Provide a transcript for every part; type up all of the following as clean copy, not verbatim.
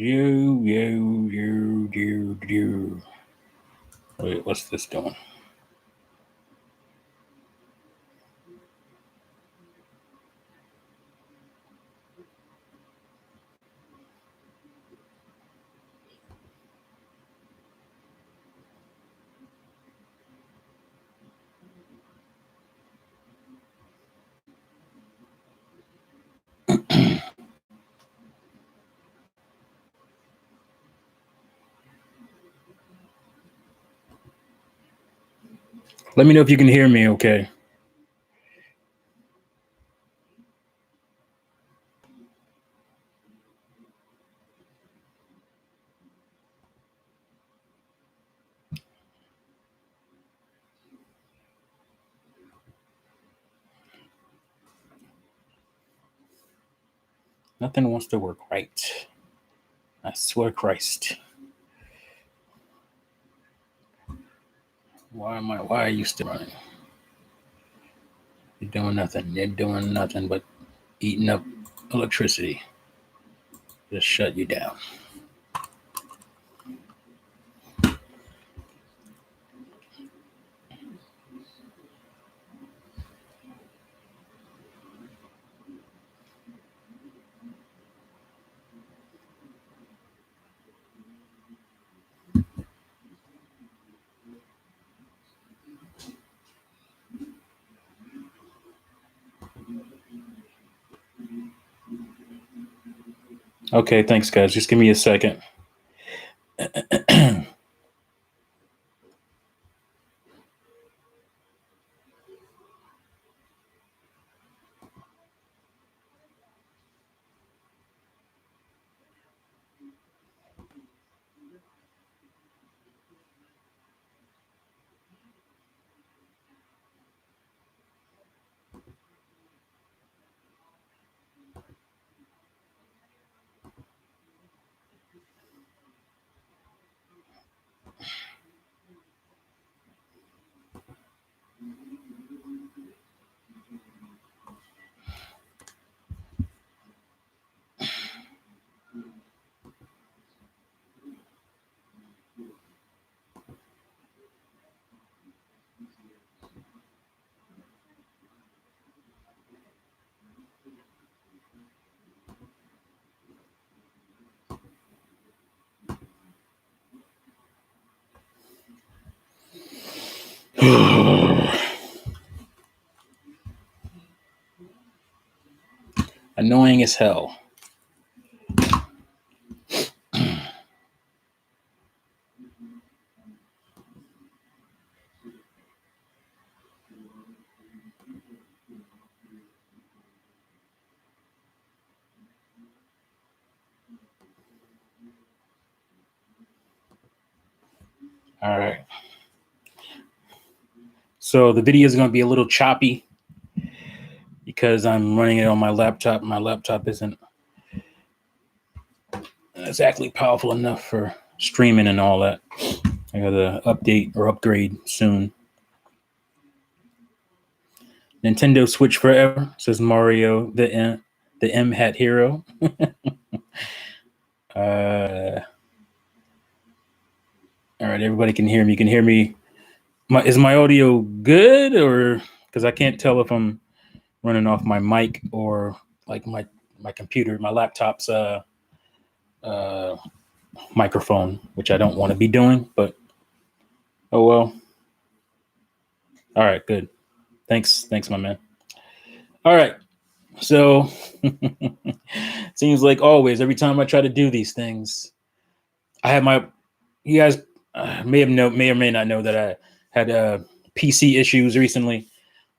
Wait, what's this doing? Let me know if you can hear me okay. Nothing wants to work right. I swear Christ. Why are you still running? You're doing nothing. You're doing nothing but eating up electricity. Just shut you down. Okay, thanks, guys. Just give me a second. Annoying as hell. All right. So the video is going to be a little choppy because I'm running it on my laptop. My laptop isn't exactly powerful enough for streaming and all that. I got to update or upgrade soon. Nintendo Switch forever, says Mario, the M Hat Hero. All right, everybody can hear me. You can hear me. Is my audio good, or because I can't tell if I'm running off my mic or like my computer, my laptop's microphone, which I don't want to be doing, but oh well. All right, good. Thanks, my man. All right, so seems like always, every time I try to do these things, I have my. You guys may or may not know that I had PC issues recently.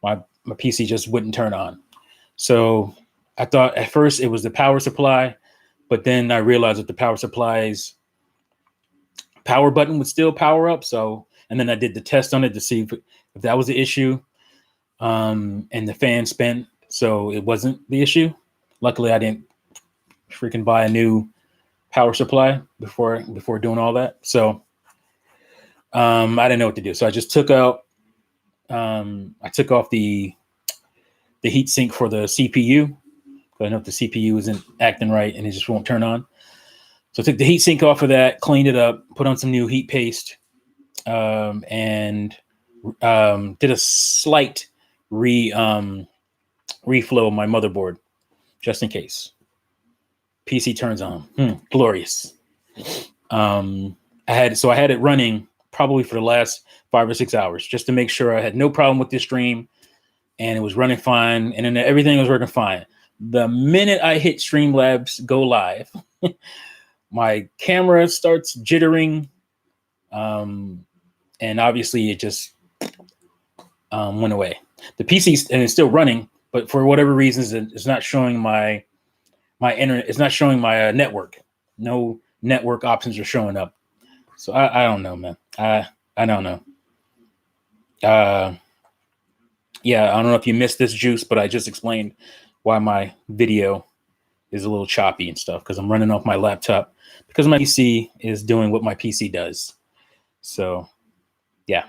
My PC just wouldn't turn on. So I thought at first it was the power supply, but then I realized that the power supply's power button would still power up. So, and then I did the test on it to see if that was the issue. And the fan spent, so it wasn't the issue. Luckily, I didn't freaking buy a new power supply before doing all that. So I didn't know what to do. So I just took out. I took off the heat sink for the CPU. I know if the CPU isn't acting right and it just won't turn on. So I took the heat sink off of that, cleaned it up, put on some new heat paste, and did a slight reflow of my motherboard just in case. PC turns on. Glorious. I had it running probably for the last 5 or 6 hours just to make sure I had no problem with this stream, and it was running fine, and then everything was working fine. The minute I hit Streamlabs go live, my camera starts jittering, and obviously it just went away. The PC and it's still running, but for whatever reasons, it's not showing my internet. It's not showing my network. No network options are showing up. So I don't know, man. I don't know. Yeah, I don't know if you missed this, Juice, but I just explained why my video is a little choppy and stuff, because I'm running off my laptop because my PC is doing what my PC does. So, yeah.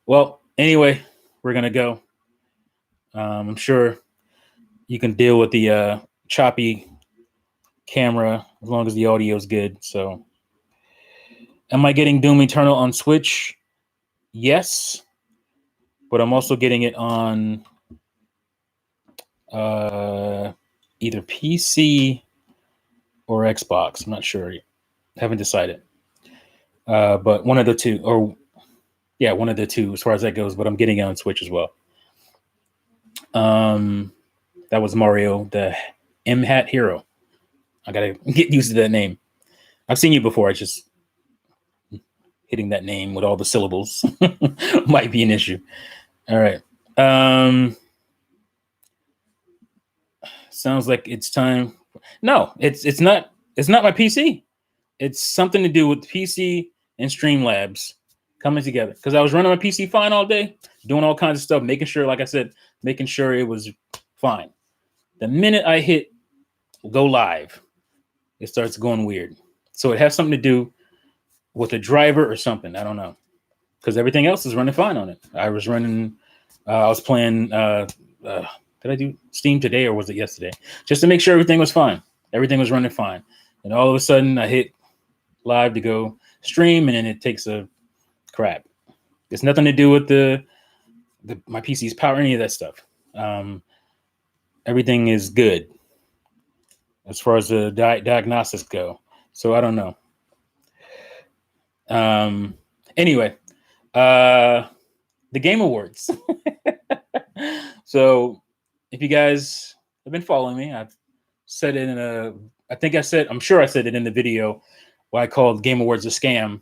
Well, anyway, we're going to go. I'm sure you can deal with the choppy camera as long as the audio is good. So, am I getting Doom Eternal on Switch? Yes. But I'm also getting it on either PC or Xbox. I'm not sure yet. Haven't decided. But one of the two, one of the two as far as that goes, but I'm getting it on Switch as well. That was Mario, the M-Hat Hero. I got to get used to that name. I've seen you before. I just hitting that name with all the syllables might be an issue. All right. Sounds like it's time. No, it's not. It's not my PC. It's something to do with PC and Streamlabs coming together. Because I was running my PC fine all day, doing all kinds of stuff, making sure, like I said, making sure it was fine. The minute I hit go live, it starts going weird. So it has something to do with a driver or something. I don't know. Because everything else is running fine on it. I was running. I was playing. Did I do Steam today or was it yesterday? Just to make sure everything was fine. Everything was running fine. And all of a sudden I hit live to go stream and then it takes a crap. It's nothing to do with my PC's power, any of that stuff. Everything is good as far as the diagnostics go. So I don't know. Anyway, the Game Awards. So if you guys have been following me, I've said it I'm sure I said it in the video where I called Game Awards a scam,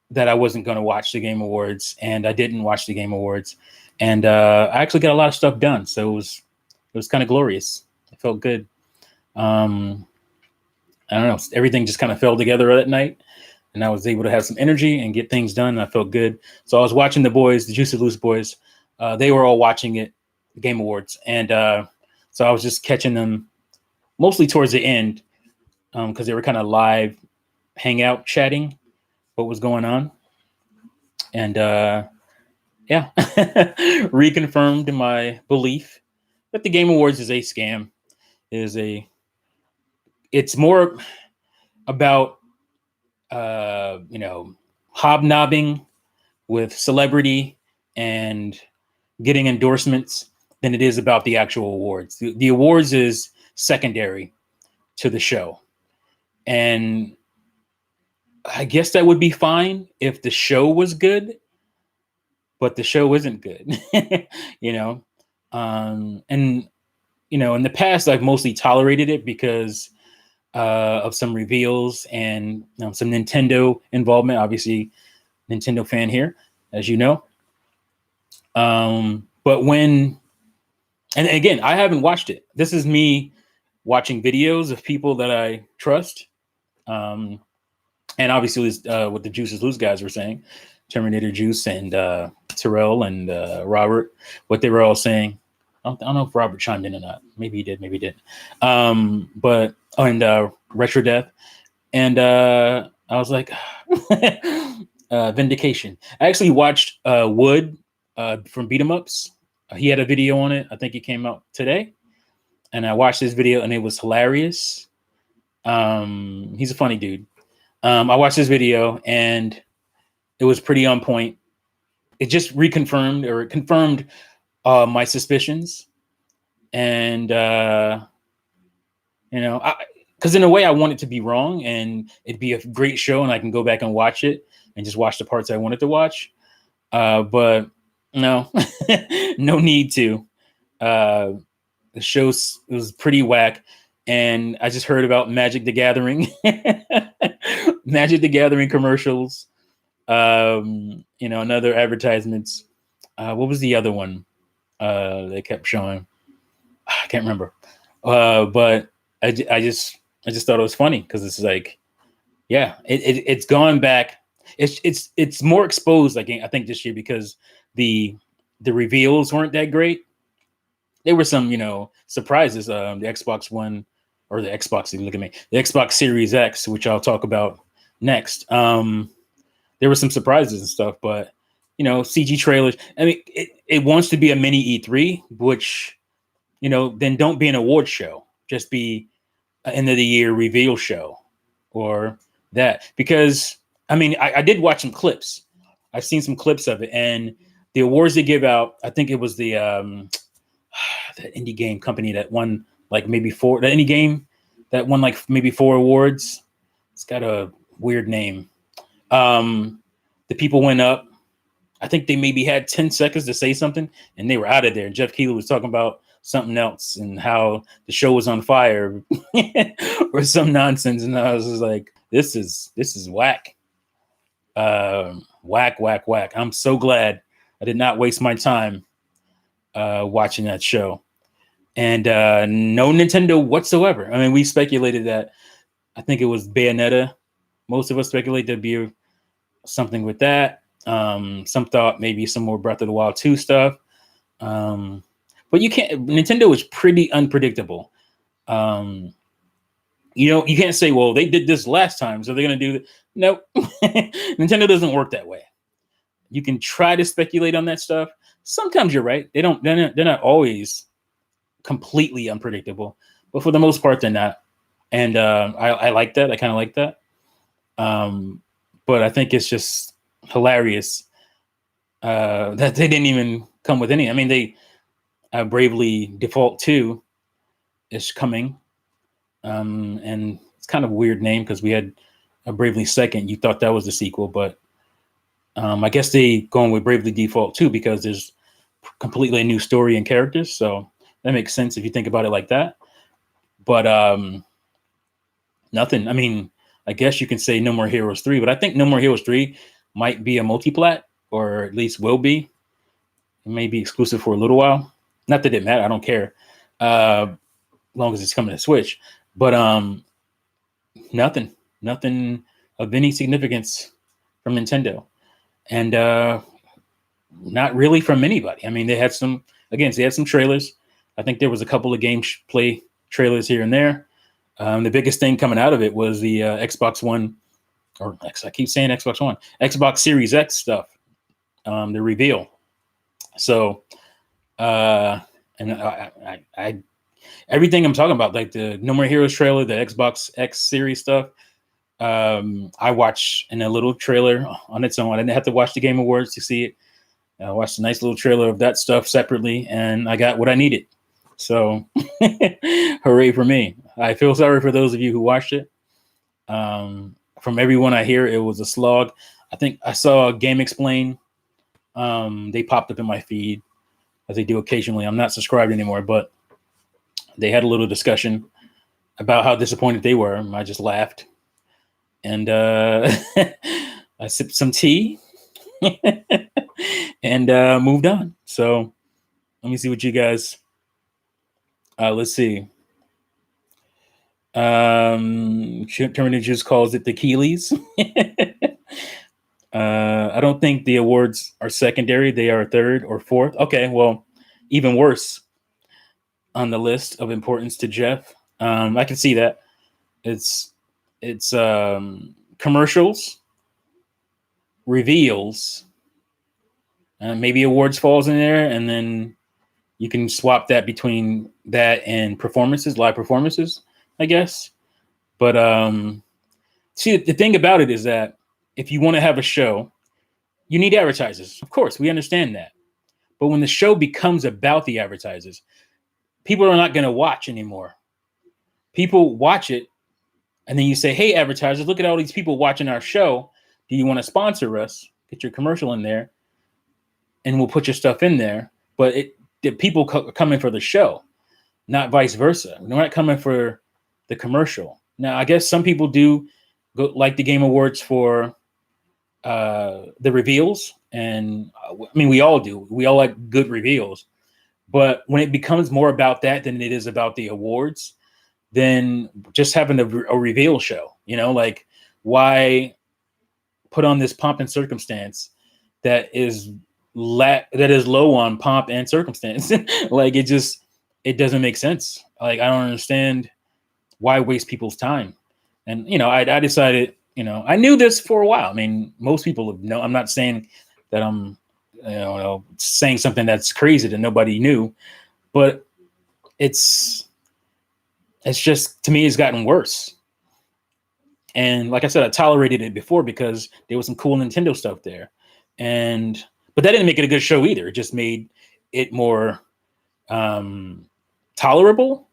that I wasn't going to watch the Game Awards, and I didn't watch the Game Awards. And I actually got a lot of stuff done. So it was kind of glorious. It felt good. I don't know. Everything just kind of fell together that night. And I was able to have some energy and get things done. And I felt good. So I was watching the boys, the Juicy Loose boys. They were all watching it, the Game Awards. And so I was just catching them mostly towards the end because they were kind of live hangout chatting what was going on. And reconfirmed my belief that the Game Awards is a scam. It's more about hobnobbing with celebrity and getting endorsements than it is about the actual awards. The awards is secondary to the show. And I guess that would be fine if the show was good, but the show isn't good, and in the past, I've mostly tolerated it because of some reveals and some Nintendo involvement. Obviously, Nintendo fan here, as you know. But and again, I haven't watched it. This is me watching videos of people that I trust. And obviously, what the Juices Loose guys were saying, Terminator Juice and Terrell and Robert, what they were all saying. I don't know if Robert chimed in or not. Maybe he did, maybe he didn't. Retro Death. And I was like, Vindication. I actually watched Wood from Beat 'em Ups. He had a video on it. I think it came out today. And I watched this video and it was hilarious. He's a funny dude. I watched this video and it was pretty on point. It just reconfirmed or it confirmed my suspicions. And, because in a way I want it to be wrong and it'd be a great show and I can go back and watch it and just watch the parts I wanted to watch. But no, no need to. The show was pretty whack. And I just heard about Magic the Gathering, Magic the Gathering commercials. Another advertisements. What was the other one they kept showing? I can't remember. But I just thought it was funny because it's like, yeah, it's gone back. It's more exposed. I think this year because the reveals weren't that great. There were some, surprises. The Xbox One or the Xbox, look at me, the Xbox Series X, which I'll talk about next. There were some surprises and stuff, but CG trailers. I mean, it wants to be a mini E3, which, then don't be an award show. Just be an end of the year reveal show or that. Because, I mean, I did watch some clips. I've seen some clips of it. And the awards they give out, I think it was the indie game company that won like maybe four. The indie game that won like maybe 4 awards. It's got a weird name. The people went up. I think they maybe had 10 seconds to say something and they were out of there. Jeff Keighley was talking about something else and how the show was on fire or some nonsense. And I was just like, this is whack. Whack. I'm so glad I did not waste my time watching that show. And no Nintendo whatsoever. I mean, we speculated that, I think it was Bayonetta. Most of us speculated there'd be something with that. Some thought maybe some more Breath of the Wild 2 stuff. But Nintendo is pretty unpredictable. You can't say, well, they did this last time, so they're going to do that. Nope. Nintendo doesn't work that way. You can try to speculate on that stuff. Sometimes you're right. They're not always completely unpredictable, but for the most part, they're not. And I like that. I kind of like that. But I think it's just hilarious that they didn't even come with any. I mean, they Bravely Default 2 is coming. And it's kind of a weird name because we had a Bravely Second. You thought that was the sequel, but I guess they going with Bravely Default 2 because there's completely a new story and characters. So that makes sense if you think about it like that. But nothing. I mean, I guess you can say No More Heroes 3, but I think No More Heroes 3 might be a multi-plat, or at least will be. It may be exclusive for a little while. Not that it matters. I don't care. As long as it's coming to Switch. But nothing of any significance from Nintendo. And not really from anybody. I mean, they had some trailers. I think there was a couple of gameplay trailers here and there. The biggest thing coming out of it was the Xbox One, or I keep saying Xbox One, Xbox Series X stuff, the reveal. So, and I everything I'm talking about, like the No More Heroes trailer, the Xbox X Series stuff, I watched in a little trailer on its own. I didn't have to watch the Game Awards to see it. I watched a nice little trailer of that stuff separately, and I got what I needed. So, hooray for me. I feel sorry for those of you who watched it. From everyone I hear, it was a slog. I think I saw Game Explain. They popped up in my feed, as they do occasionally. I'm not subscribed anymore, but they had a little discussion about how disappointed they were. I just laughed. And I sipped some tea and moved on. So let me see what you guys... let's see. Terminator just calls it the Keeleys. I don't think the awards are secondary. They are third or fourth. Okay, well, even worse on the list of importance to Jeff. I can see that. It's commercials, reveals, maybe awards falls in there, and then you can swap that between that and performances, live performances, I guess. But see, the thing about it is that if you want to have a show, you need advertisers. Of course, we understand that. But when the show becomes about the advertisers, people are not going to watch anymore. People watch it, and then you say, hey, advertisers, look at all these people watching our show. Do you want to sponsor us? Get your commercial in there, and we'll put your stuff in there. But the people coming for the show, not vice versa. They're not coming for the commercial. Now, I guess some people do go like the Game Awards for the reveals, and I mean, we all do. We all like good reveals. But when it becomes more about that than it is about the awards, then just having a reveal show, like why put on this pomp and circumstance that is low on pomp and circumstance? Like it doesn't make sense. Like I don't understand why waste people's time. And I decided, I knew this for a while. I mean, most people know. I'm not saying that I'm saying something that's crazy that nobody knew, but it's just, to me, it's gotten worse. And like I said, I tolerated it before because there was some cool Nintendo stuff there. But that didn't make it a good show either. It just made it more tolerable,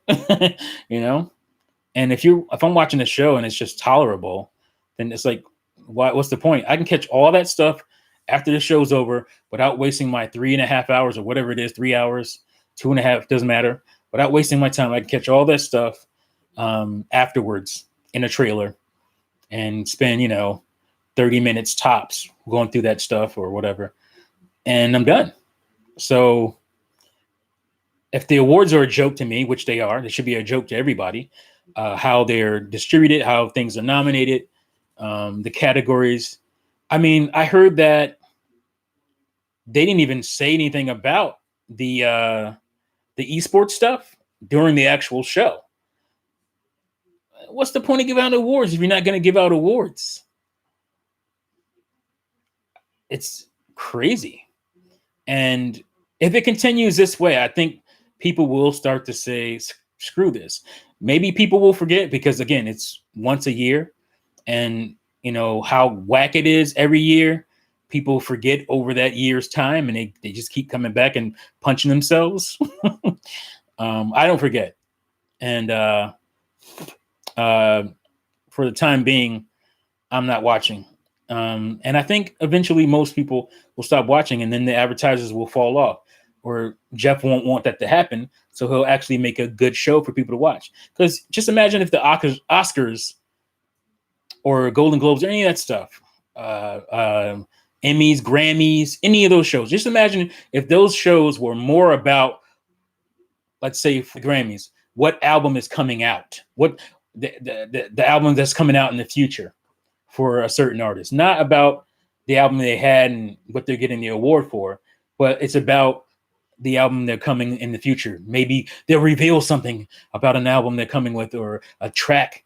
And if I'm watching a show and it's just tolerable, then it's like, what's the point? I can catch all that stuff after the show's over without wasting my 3.5 hours or whatever it is, 3 hours, 2.5, doesn't matter. Without wasting my time, I can catch all that stuff afterwards in a trailer and spend, 30 minutes tops going through that stuff or whatever. And I'm done. So if the awards are a joke to me, which they are, they should be a joke to everybody, how they're distributed, how things are nominated, the categories. I mean, I heard that they didn't even say anything about the esports stuff during the actual show. What's the point of giving out awards if you're not going to give out awards? It's crazy. And if it continues this way, I think people will start to say, screw this. Maybe people will forget because, again, it's once a year. And, how whack it is every year. People forget over that year's time and they just keep coming back and punching themselves. I don't forget. And for the time being, I'm not watching. And I think eventually most people will stop watching and then the advertisers will fall off, or Jeff won't want that to happen. So he'll actually make a good show for people to watch. Because just imagine if the Oscars or Golden Globes or any of that stuff, Emmys, Grammys, any of those shows. Just imagine if those shows were more about, let's say, for the Grammys, what album is coming out, what the album that's coming out in the future for a certain artist, not about the album they had and what they're getting the award for, but it's about the album they're coming in the future. Maybe they'll reveal something about an album they're coming with or a track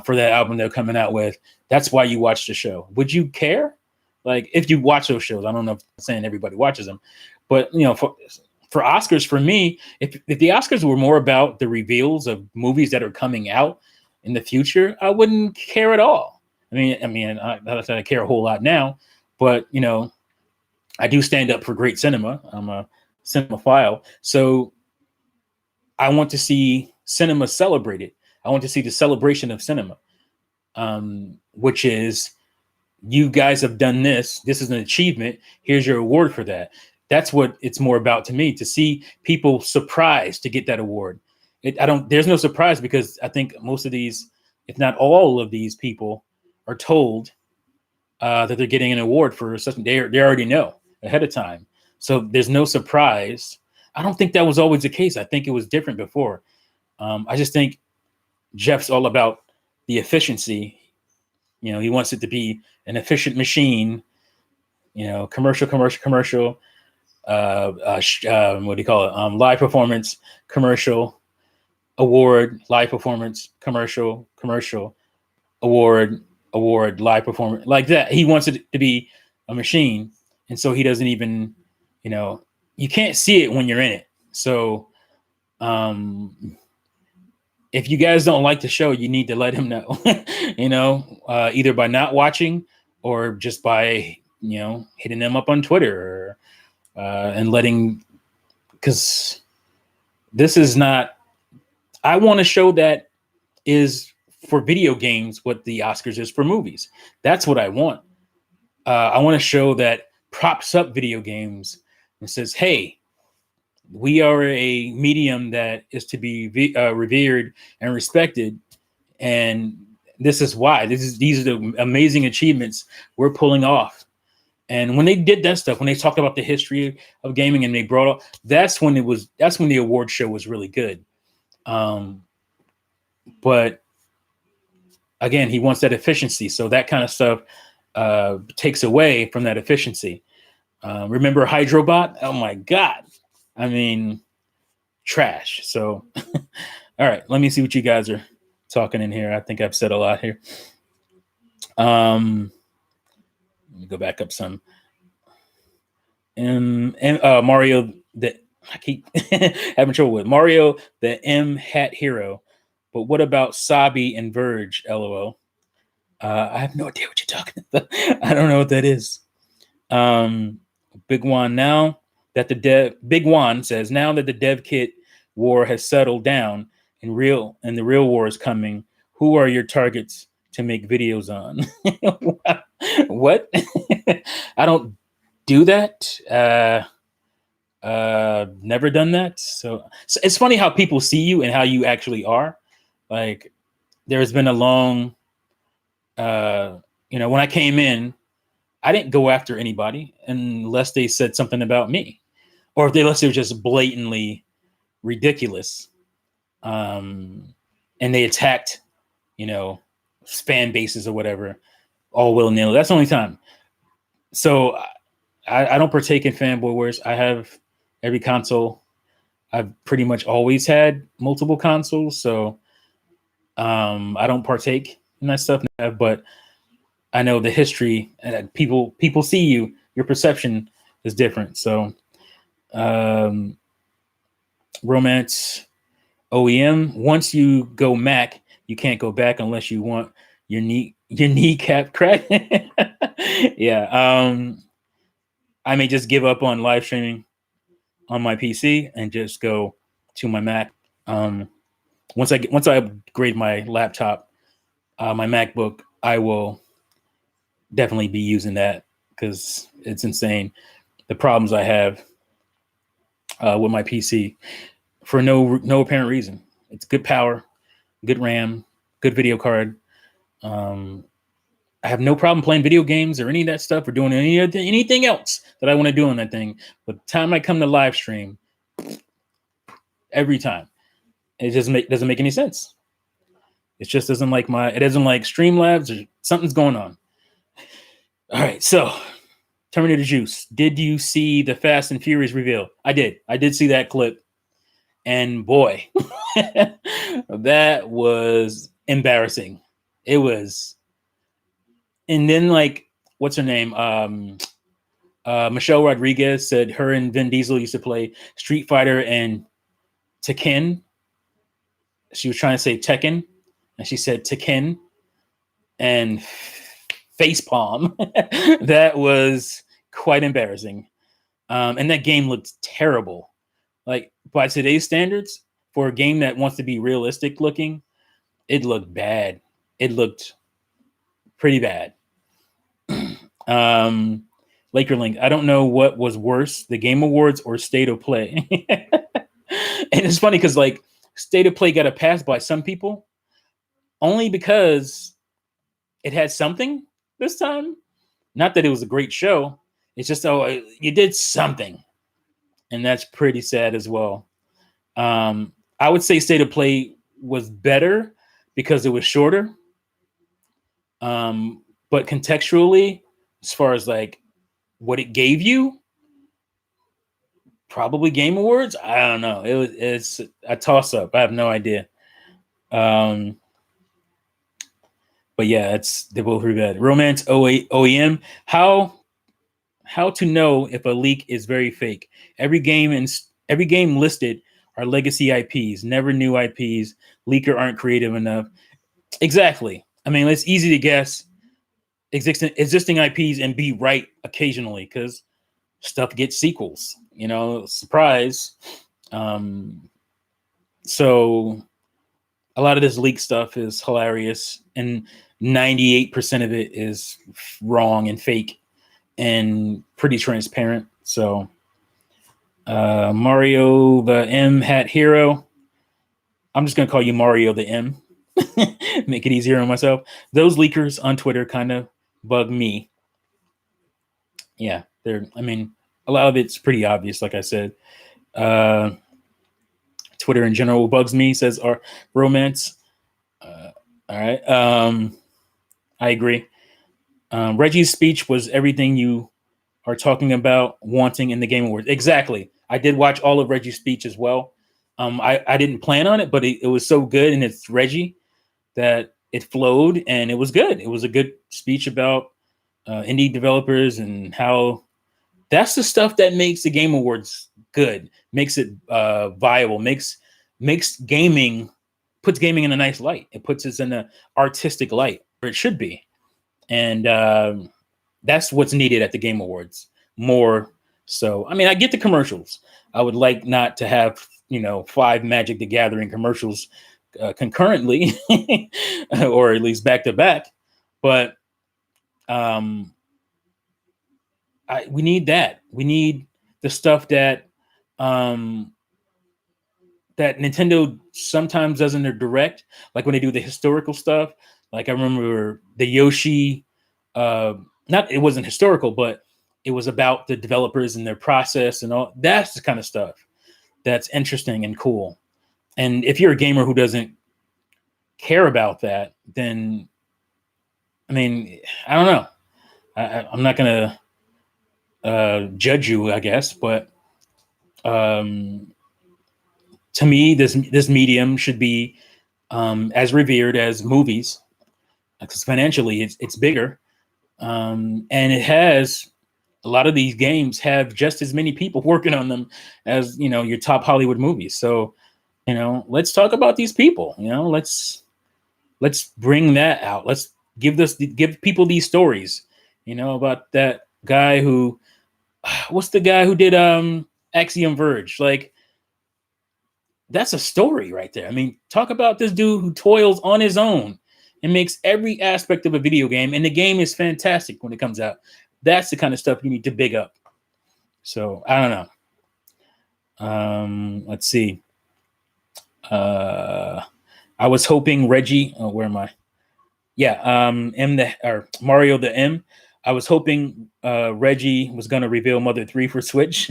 for that album they're coming out with. That's why you watch the show. Would you care? Like, if you watch those shows, I don't know if I'm saying everybody watches them, but for Oscars, for me, if the Oscars were more about the reveals of movies that are coming out in the future, I wouldn't care at all. I mean, I care a whole lot now, but I do stand up for great cinema. I'm a cinemaphile, so I want to see cinema celebrated. I want to see the celebration of cinema, which is, you guys have done this. This is an achievement. Here's your award for that. That's what it's more about to me, to see people surprised to get that award. There's no surprise because I think most of these, if not all of these people, are told that they're getting an award for something. They already know ahead of time. So there's no surprise. I don't think that was always the case. I think it was different before. I just think Jeff's all about the efficiency. He wants it to be an efficient machine. Commercial. What do you call it? Live performance, commercial, award, live performance, commercial, award, live performance, like that. He wants it to be a machine. And so he doesn't even, you can't see it when you're in it. So if you guys don't like the show, you need to let him know, either by not watching or just by, hitting them up on Twitter and letting, because this is not, I want a show that is for video games what the Oscars is for movies. That's what I want. I want a show that props up video games and says, hey, we are a medium that is to be revered and respected. And this is why. These are the amazing achievements we're pulling off. And when they did that stuff, when they talked about the history of gaming and they brought up, that's when the award show was really good. But again, he wants that efficiency. So that kind of stuff takes away from that efficiency. Remember Hydrobot? Oh my God. I mean, trash. So, all right, let me see what you guys are talking in here. I think I've said a lot here. Let me go back up some. Mario, that I keep having trouble with. Mario, the M Hat Hero. But what about Sabi and Verge? LOL. I have no idea what you're talking about. I don't know what that is. Big Juan, now that Big Juan says, now that the dev kit war has settled down and the real war is coming, who are your targets to make videos on? What? I don't do that. Never done that. So it's funny how people see you and how you actually are. Like, there's been a long, when I came in, I didn't go after anybody unless they said something about me, or unless they were just blatantly ridiculous, and they attacked, fan bases or whatever, all willy-nilly. That's the only time. So I don't partake in fanboy wars. I have every console. I've pretty much always had multiple consoles, so I don't partake in that stuff. But I know the history, and people see you. Your perception is different. So, romance OEM. Once you go Mac, you can't go back unless you want your kneecap cracked. Yeah. I may just give up on live streaming on my PC and just go to my Mac. Once I upgrade my laptop, my MacBook, I will definitely be using that because it's insane the problems I have with my PC for no apparent reason. It's good power, good RAM, good video card. I have no problem playing video games or any of that stuff or doing anything else that I want to do on that thing. But the time I come to live stream, every time, it just doesn't make any sense. It just doesn't like Streamlabs or something's going on. All right, so Terminator Juice. Did you see the Fast and Furious reveal? I did. I did see that clip. And boy, that was embarrassing. It was. And then, what's her name? Michelle Rodriguez said her and Vin Diesel used to play Street Fighter and Tekken. She was trying to say Tekken, and she said Tekken and facepalm. That was quite embarrassing. And that game looked terrible. Like, by today's standards, for a game that wants to be realistic looking, it looked bad. It looked pretty bad. Laker Link, I don't know what was worse, the Game Awards or State of Play. And it's funny because State of Play got a pass by some people only because it had something this time. Not that it was a great show. It's just, you did something. And that's pretty sad as well. I would say State of Play was better because it was shorter. But contextually, as far as what it gave you, probably Game Awards. I don't know. It's a toss up. I have no idea. But yeah, they're both pretty bad. Romance OEM. How to know if a leak is very fake? Every game listed are legacy IPs, never new IPs. Leaker aren't creative enough. Exactly. I mean, it's easy to guess existing IPs and be right occasionally because stuff gets sequels. Surprise. So a lot of this leak stuff is hilarious, and 98% of it is wrong and fake and pretty transparent. So Mario the M Hat Hero. I'm just gonna call you Mario the M. Make it easier on myself. Those leakers on Twitter kind of bug me. Yeah, a lot of it's pretty obvious, like I said. Twitter in general bugs me, says our romance. All right. I agree. Reggie's speech was everything you are talking about wanting in the Game Awards. Exactly. I did watch all of Reggie's speech as well. I didn't plan on it, but it was so good, and it's Reggie, that it flowed, and it was good. It was a good speech about indie developers and how that's the stuff that makes the Game Awards good, makes it viable, makes gaming, puts gaming in a nice light. It puts us in an artistic light where it should be. And that's what's needed at the Game Awards more. So, I mean, I get the commercials. I would like not to have, 5 Magic the Gathering commercials concurrently, or at least back to back. But we need that. We need the stuff that that Nintendo sometimes doesn't direct, like when they do the historical stuff. Like I remember the Yoshi, not it wasn't historical, but it was about the developers and their process and all. That's the kind of stuff that's interesting and cool. And if you're a gamer who doesn't care about that, then I mean, I don't know. I'm not gonna judge you, I guess, but to me, this medium should be as revered as movies, because financially it's bigger, and it has a lot of these games have just as many people working on them as your top Hollywood movies. So let's talk about these people. Let's bring that out. Let's give people these stories. About that guy who, what's the guy who did Axiom Verge? Like, that's a story right there. I mean, talk about this dude who toils on his own and makes every aspect of a video game, and the game is fantastic when it comes out. That's the kind of stuff you need to big up. So I don't know. Let's see. I was hoping Reggie. Oh, where am I? Yeah. Mario the M. I was hoping Reggie was going to reveal Mother 3 for Switch.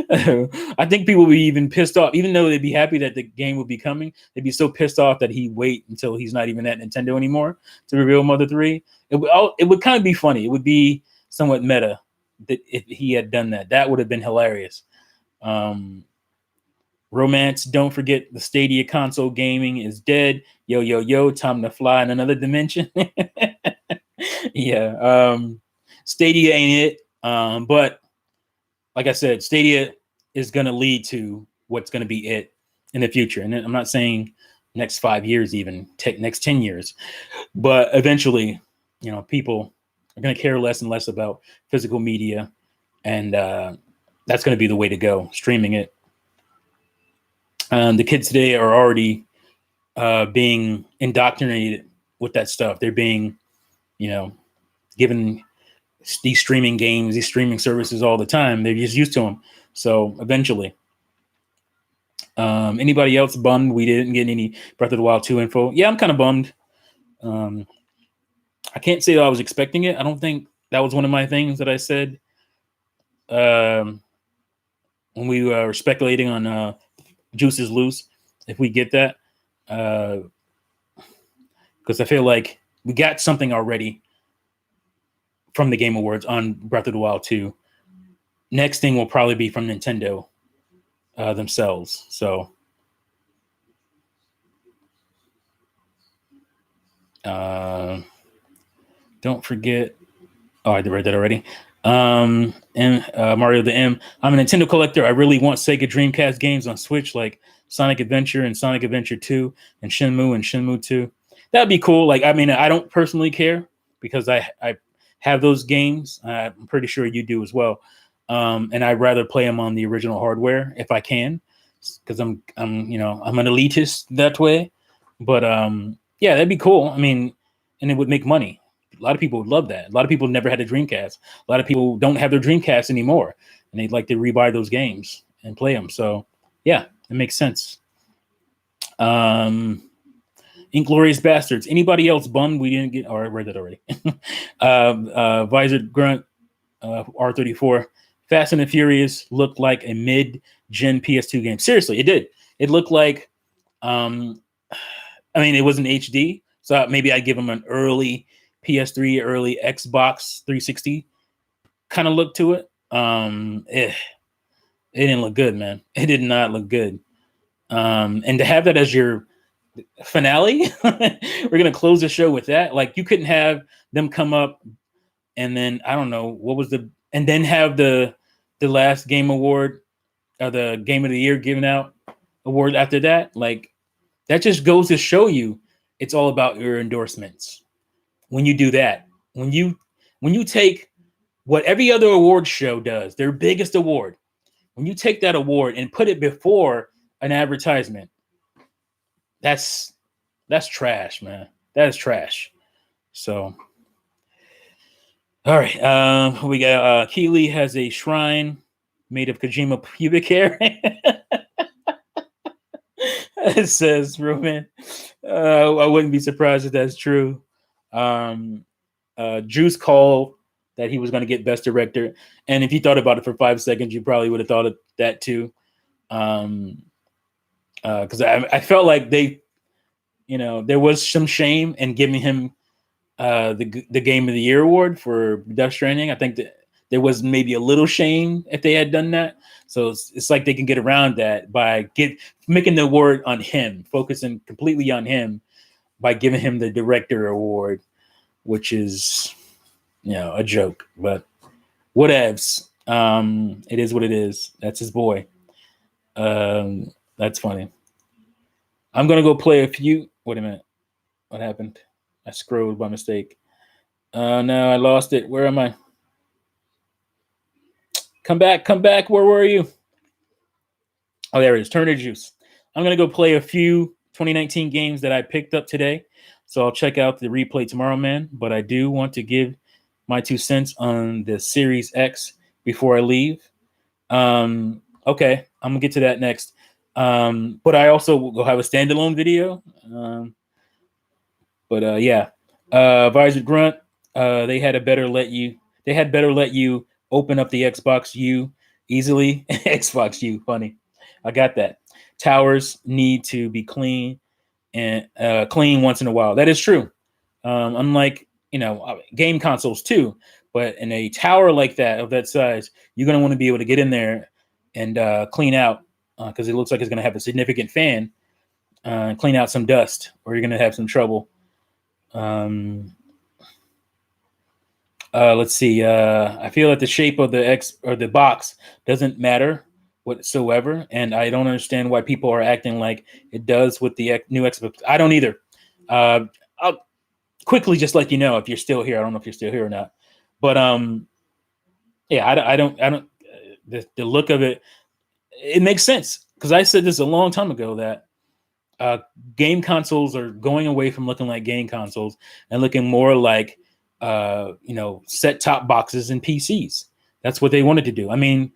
I think people would be even pissed off, even though they'd be happy that the game would be coming. They'd be so pissed off that he wait until he's not even at Nintendo anymore to reveal Mother 3. It would kind of be funny. It would be somewhat meta that if he had done that. That would have been hilarious. Romance, don't forget the Stadia console gaming is dead. Yo, yo, yo, time to fly in another dimension. Yeah. Stadia ain't it. But like I said, Stadia is going to lead to what's going to be it in the future. And I'm not saying next 5 years, even next 10 years, but eventually, people are going to care less and less about physical media. And that's going to be the way to go, streaming it. The kids today are already being indoctrinated with that stuff. They're being, given these streaming games, these streaming services all the time. They're just used to them. So eventually, anybody else bummed we didn't get any Breath of the Wild 2 info? Yeah, I'm kind of bummed. I can't say that I was expecting it. I don't think that was one of my things that I said when we were speculating on Juice is Loose. If we get that, because I feel like we got something already from the Game Awards on Breath of the Wild 2. Next thing will probably be from Nintendo themselves. So don't forget. Oh, I read that already. And Mario the M. I'm a Nintendo collector. I really want Sega Dreamcast games on Switch, like Sonic Adventure and Sonic Adventure 2 and Shenmue 2. That'd be cool. Like, I mean, I don't personally care because I have those games. I'm pretty sure you do as well. And I'd rather play them on the original hardware if I can, because I'm an elitist that way. But yeah, that'd be cool. I mean, and it would make money. A lot of people would love that. A lot of people never had a Dreamcast. A lot of people don't have their Dreamcast anymore, and they'd like to rebuy those games and play them. So yeah, it makes sense. Inglorious Bastards. Anybody else bummed we didn't get? Oh, I read that already. Visor Grunt, R34. Fast and the Furious looked like a mid-gen PS2 game. Seriously, it did. It looked like, I mean, it wasn't HD, so maybe I'd give them an early PS3, early Xbox 360 kind of look to it. It didn't look good, man. It did not look good. And to have that as your finale, we're gonna close the show with that. Like, you couldn't have them come up and then I don't know what was and then have the last game award or the game of the year given out award after that. Like, that just goes to show you it's all about your endorsements. When you do that, when you take what every other award show does, their biggest award, when you take that award and put it before an advertisement, that's trash, man. That is trash. So, all right, we got Keeley has a shrine made of Kojima pubic hair. It says Roman. I wouldn't be surprised if that's true. Juice called that he was going to get Best Director, and if you thought about it for 5 seconds, you probably would have thought of that too. Because I felt like they, there was some shame in giving him the Game of the Year award for Death Stranding. I think that there was maybe a little shame if they had done that. So it's like they can get around that by making the award on him, focusing completely on him by giving him the director award, which is, a joke, but whatevs. It is what it is. That's his boy. That's funny. I'm going to go play a few. Wait a minute. What happened? I scrolled by mistake. No, I lost it. Where am I? Come back. Where were you? Oh, there it is. Turner Juice. I'm going to go play a few 2019 games that I picked up today. So I'll check out the replay tomorrow, man. But I do want to give my 2 cents on the Series X before I leave. Okay, I'm going to get to that next. But I also will have a standalone video. Yeah. Visor Grunt, they had better let you open up the Xbox U easily. Xbox U, funny. I got that. Towers need to be clean and clean once in a while. That is true. Unlike game consoles too, but in a tower like that of that size, you're gonna want to be able to get in there and clean out because it looks like it's gonna have a significant fan. Clean out some dust, or you're gonna have some trouble. Let's see. I feel that the shape of the box doesn't matter whatsoever, and I don't understand why people are acting like it does with the new Xbox. I don't either. I'll quickly just let you know if you're still here. I don't know if you're still here or not, but yeah, I don't. The look of it makes sense because I said this a long time ago that game consoles are going away from looking like game consoles and looking more like set top boxes and PCs. That's what they wanted to do. I mean,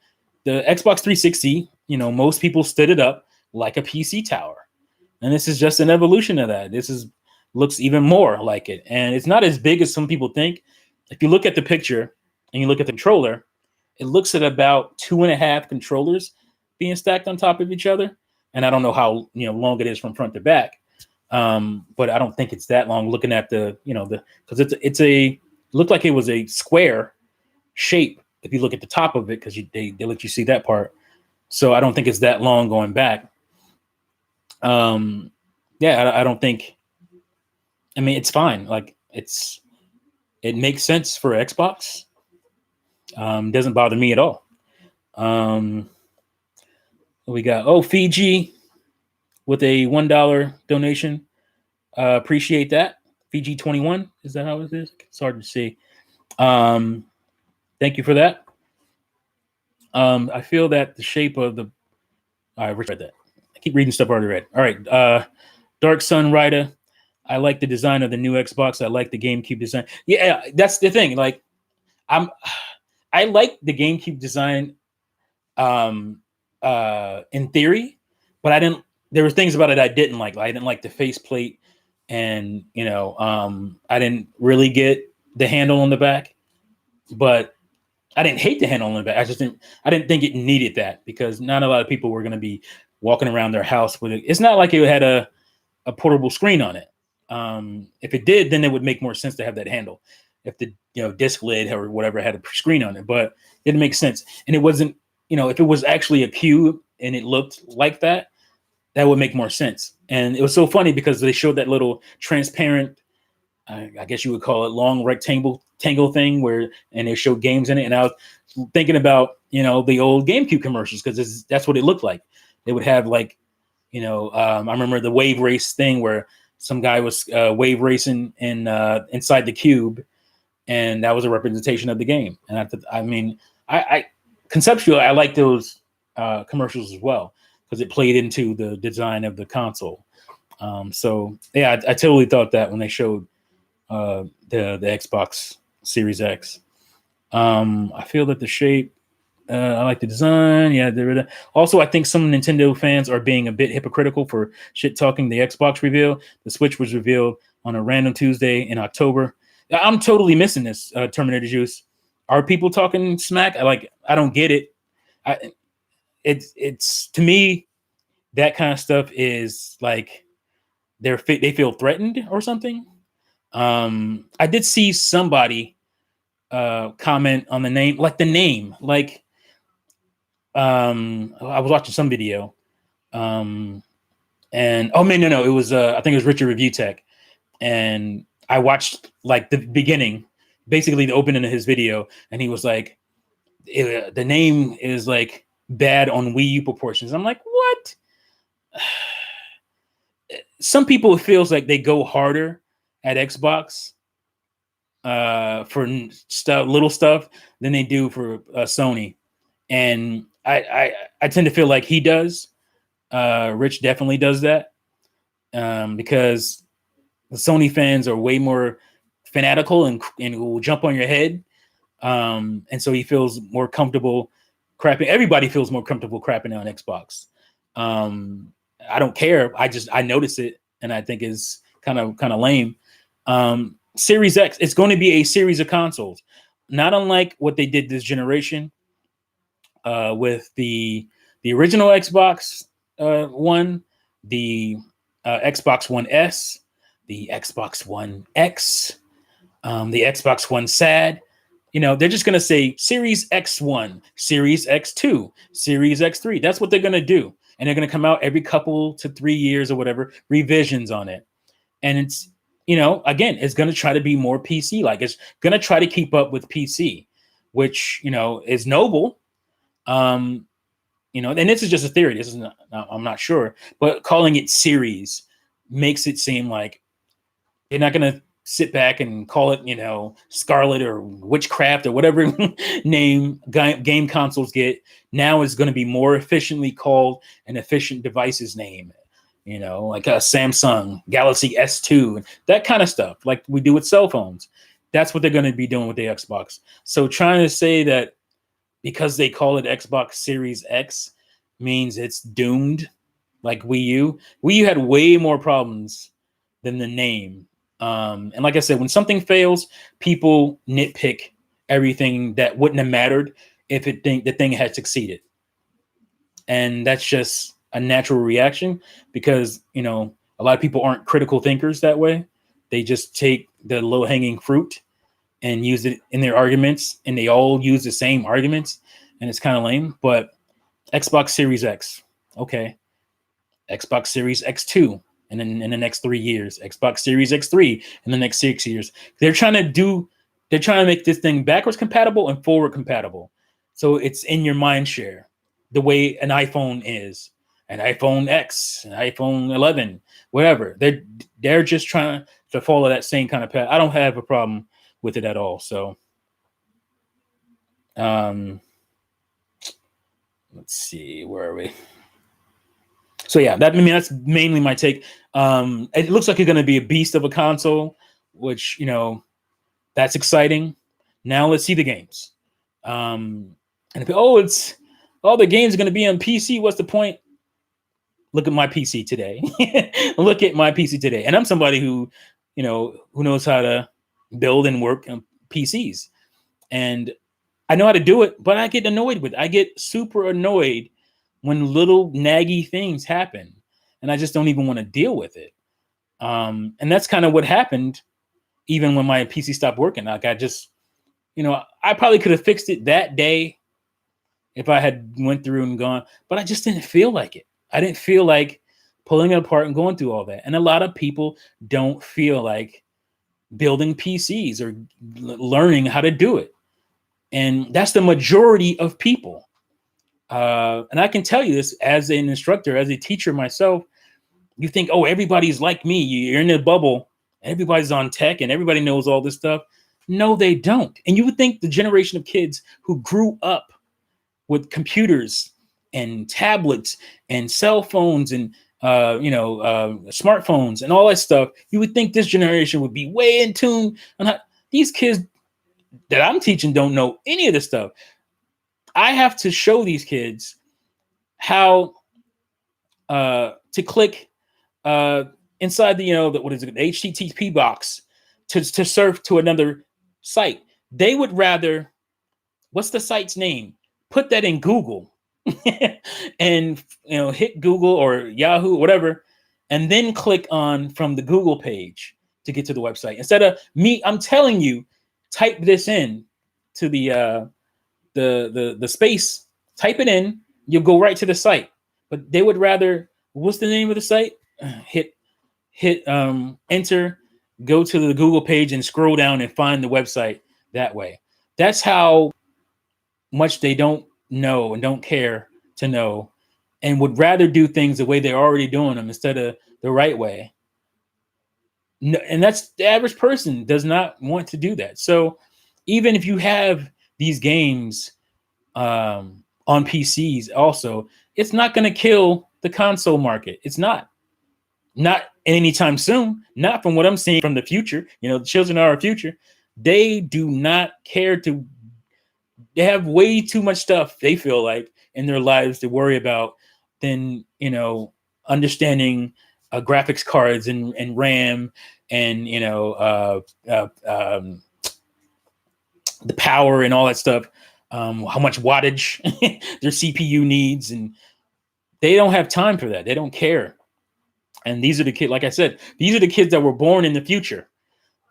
the Xbox 360, most people stood it up like a PC tower, and this is just an evolution of that. Looks even more like it, and it's not as big as some people think. If you look at the picture and you look at the controller, it looks at about 2.5 controllers being stacked on top of each other. And I don't know how long it is from front to back, but I don't think it's that long. Looking at because it looked like it was a square shape if you look at the top of it because they let you see that part. So I don't think it's that long going back. Yeah, I don't think. I mean, it's fine. Like it makes sense for Xbox. Doesn't bother me at all. We got Fiji with a $1 donation. Appreciate that. Fiji 21, is that how it is? It's hard to see. Thank you for that. I feel that the shape of the I read that. I keep reading stuff I already read. All right. Dark Sun Rider. I like the design of the new Xbox. I like the GameCube design. Yeah, that's the thing. Like, I like the GameCube design in theory, but I didn't. There were things about it I didn't like. I didn't like the faceplate, and I didn't really get the handle on the back. But I didn't hate the handle on the back. I didn't think it needed that, because not a lot of people were going to be walking around their house with it. It's not like it had a portable screen on it. If it did, then it would make more sense to have that handle. If the disc lid or whatever had a screen on it, but it didn't make sense. And it wasn't, if it was actually a cube and it looked like that, that would make more sense. And it was so funny because they showed that little transparent, I guess you would call it, long rectangle thing and they showed games in it. And I was thinking about, the old GameCube commercials, because that's what it looked like. They would have I remember the wave race thing where some guy was wave racing inside the cube, and that was a representation of the game. And I conceptually, I like those commercials as well, because it played into the design of the console. So yeah, I totally thought that when they showed the Xbox Series X. I feel that the shape, I like the design. Yeah. Also, I think some Nintendo fans are being a bit hypocritical for shit talking the Xbox reveal. The Switch was revealed on a random Tuesday in October. I'm totally missing this, Terminator Juice. Are people talking smack? I don't get it. It's to me, that kind of stuff is like they feel threatened or something. I did see somebody comment on the name, I was watching some video, and oh man, no, it was I think it was Richard Review Tech, and I watched like the beginning, basically the opening of his video, and he was like, the name is like bad on Wii U proportions. I'm like, what? Some people, it feels like they go harder at Xbox for little stuff than they do for Sony, and I tend to feel like he does. Rich definitely does that, because the Sony fans are way more fanatical and will jump on your head, and so he feels more comfortable crapping. Everybody feels more comfortable crapping on Xbox. I don't care. I notice it, and I think it's kind of lame. Series X, it's going to be a series of consoles, not unlike what they did this generation with the original Xbox One, the Xbox One S, the Xbox One X, the Xbox One SAD. They're just going to say Series X1, Series X2, Series X3. That's what they're going to do. And they're going to come out every couple to 3 years or whatever, revisions on it. And it's, again, it's going to try to be more PC. Like, it's going to try to keep up with PC, which, is noble. And this is just a theory. This is not, I'm not sure, but calling it series makes it seem like you're not going to sit back and call it, Scarlet or Witchcraft or whatever name game consoles get. Now is going to be more efficiently called an efficient devices name, like a Samsung Galaxy S2 and that kind of stuff, like we do with cell phones. That's what they're going to be doing with the Xbox. So trying to say that because they call it Xbox Series X means it's doomed, like Wii U. Wii U had way more problems than the name. And like I said, when something fails, people nitpick everything that wouldn't have mattered if the thing had succeeded. And that's just a natural reaction because, a lot of people aren't critical thinkers that way. They just take the low hanging fruit and use it in their arguments, and they all use the same arguments, and it's kind of lame. But Xbox Series X, okay. Xbox Series X2, and then in the next 3 years, Xbox Series X3 in the next 6 years. They're trying to do They're trying to make this thing backwards compatible and forward compatible. So it's in your mind share, the way an iPhone is, an iPhone X, an iPhone 11, whatever. They're just trying to follow that same kind of path. I don't have a problem with it at all. So let's see, where are we? So yeah, that's mainly my take. It looks like it's going to be a beast of a console, which, that's exciting. Now let's see the games. And if the games are going to be on PC, what's the point? Look at my PC today. Look at my PC today. And I'm somebody who knows how to build and work on PCs. And I know how to do it, but I get annoyed with it. I get super annoyed when little naggy things happen, and I just don't even want to deal with it. And that's kind of what happened even when my PC stopped working. Like I just, I probably could have fixed it that day if I had went through and gone, but I just didn't feel like it. I didn't feel like pulling it apart and going through all that. And a lot of people don't feel like building PCs or learning how to do it. And that's the majority of people. And I can tell you this as an instructor, as a teacher myself. You think, oh, everybody's like me. You're in a bubble. Everybody's on tech and everybody knows all this stuff. No, they don't. And you would think the generation of kids who grew up with computers and tablets and cell phones and smartphones and all that stuff, you would think this generation would be way in tune on how these kids that I'm teaching don't know any of this stuff. I have to show these kids how to click inside the HTTP box to surf to another site. They would rather, what's the site's name? Put that in Google and hit Google or Yahoo, whatever, and then click on from the Google page to get to the website. Instead of me, I'm telling you, type this in to the space, type it in, you'll go right to the site. But they would rather, what's the name of the site? Hit enter, go to the Google page and scroll down and find the website that way. That's how much they don't know and don't care to know, and would rather do things the way they're already doing them instead of the right way. No, and that's the average person does not want to do that. So even if you have these games on PCs also, it's not going to kill the console market. It's not anytime soon, not from what I'm seeing from the future. The children are our future. They do not care they have way too much stuff they feel like in their lives to worry about than, understanding graphics cards and RAM and, the power and all that stuff, how much wattage their CPU needs. And they don't have time for that. They don't care. And these are the kids, like I said, these are the kids that were born in the future.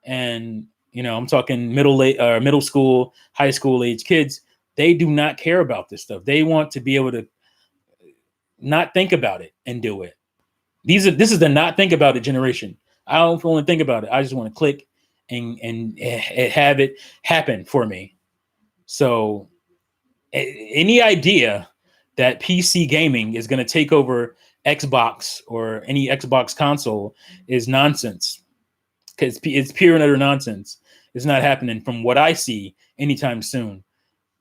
And, I'm talking middle school, high school age kids. They do not care about this stuff. They want to be able to not think about it and do it. This is the not think about it generation. I don't want to think about it. I just want to click and have it happen for me. So any idea that PC gaming is going to take over Xbox or any Xbox console is nonsense. Because it's pure and utter nonsense. It's not happening from what I see anytime soon.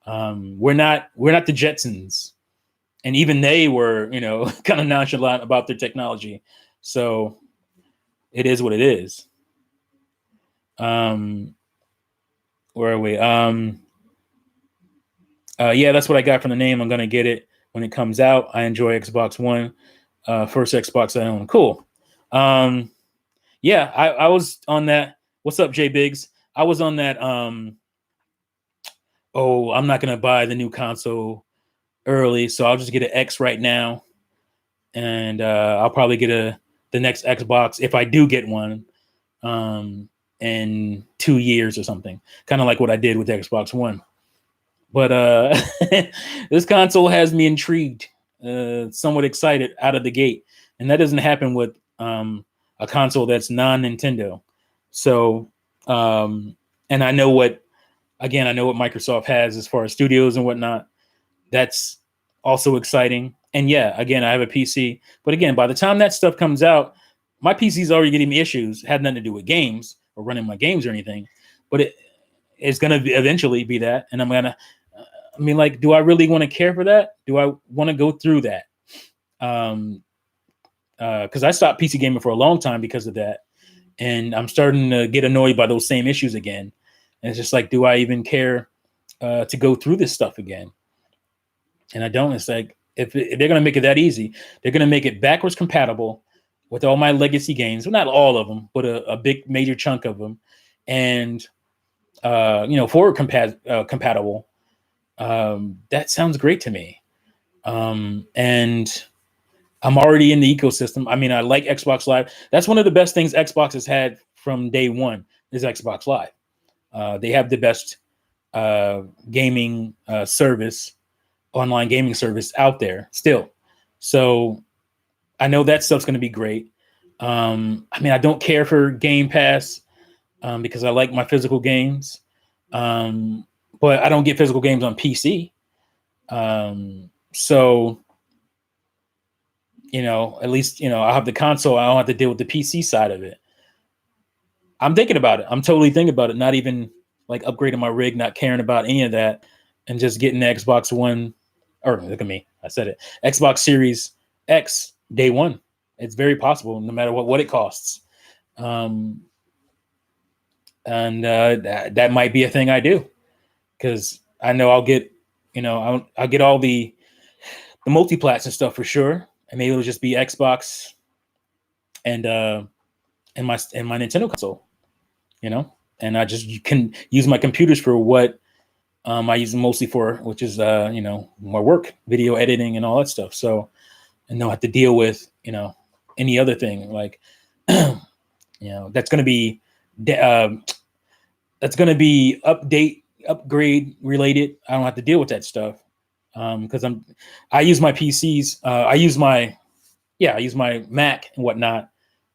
We're not the Jetsons, and even they were, kind of nonchalant about their technology. So it is what it is. Where are we? Yeah, that's what I got from the name. I'm gonna get it when it comes out. I enjoy Xbox One. First Xbox I own. Cool. Yeah, I was on that. What's up, Jay Biggs? I was on that. I'm not gonna buy the new console early, so I'll just get an X right now, and I'll probably get the next Xbox if I do get one in 2 years or something, kind of like what I did with the Xbox One. But this console has me intrigued, somewhat excited out of the gate, and that doesn't happen with a console that's non-Nintendo. So, and I know what again, I know what Microsoft has as far as studios and whatnot. That's also exciting. And yeah, again, I have a PC. But again, by the time that stuff comes out, my PC's already getting me issues. It had nothing to do with games or running my games or anything. But it's going to eventually be that. And I'm going to, I mean, like, do I really want to care for that? Do I want to go through that? Because I stopped PC gaming for a long time because of that. And I'm starting to get annoyed by those same issues again. And it's just like, do I even care to go through this stuff again? And I don't. It's like, if they're going to make it that easy, they're going to make it backwards compatible with all my legacy games. Well, not all of them, but a big major chunk of them. And, forward compatible. That sounds great to me. And I'm already in the ecosystem. I mean, I like Xbox Live. That's one of the best things Xbox has had from day one is Xbox Live. They have the best gaming service, online gaming service out there still. So I know that stuff's going to be great. I mean, I don't care for Game Pass because I like my physical games. But I don't get physical games on PC. So, at least, I'll have the console. I don't have to deal with the PC side of it. I'm thinking about it. I'm totally thinking about it. Not even like upgrading my rig, not caring about any of that, and just getting the Xbox One, or look at me, I said it, Xbox Series X day one. It's very possible, no matter what it costs. And that might be a thing I do, because I know I'll get, I'll get all the multiplats and stuff for sure, and maybe it'll just be Xbox and my Nintendo console, and I just can use my computers for what I use them mostly for, which is my work, video editing and all that stuff. So, and don't have to deal with any other thing like that's going to be upgrade related. I don't have to deal with that stuff because I use my PCs. I use my Mac and whatnot.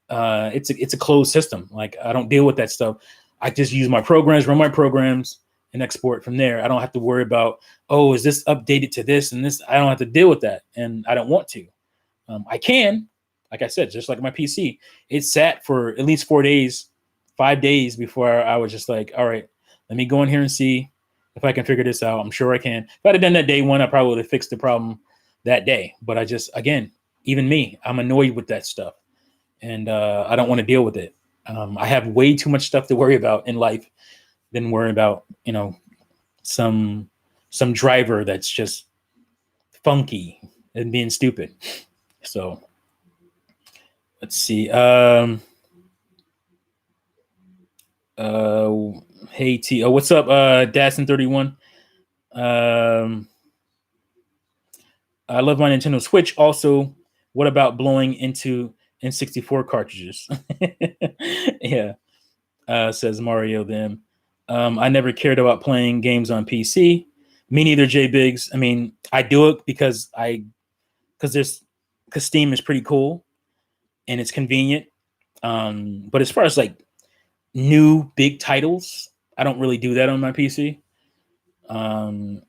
It's a closed system. Like, I don't deal with that stuff. I just use my programs, run my programs, and export from there. I don't have to worry about, is this updated to this and this? I don't have to deal with that, and I don't want to. I can, like I said, just like my PC, it sat for at least 5 days before I was just like, all right, let me go in here and see if I can figure this out. I'm sure I can. If I'd have done that day one, I probably would have fixed the problem that day. But I just, again, even me, I'm annoyed with that stuff, and I don't want to deal with it. I have way too much stuff to worry about in life than worry about, some driver that's just funky and being stupid. So let's see. Hey T. Oh, what's up, Datsun31? I love my Nintendo Switch. Also, what about blowing into N64 cartridges? Yeah, says Mario then. I never cared about playing games on PC. Me neither, J Biggs. I mean, I do it because Steam is pretty cool and it's convenient. But as far as like new big titles, I don't really do that on my PC. I'm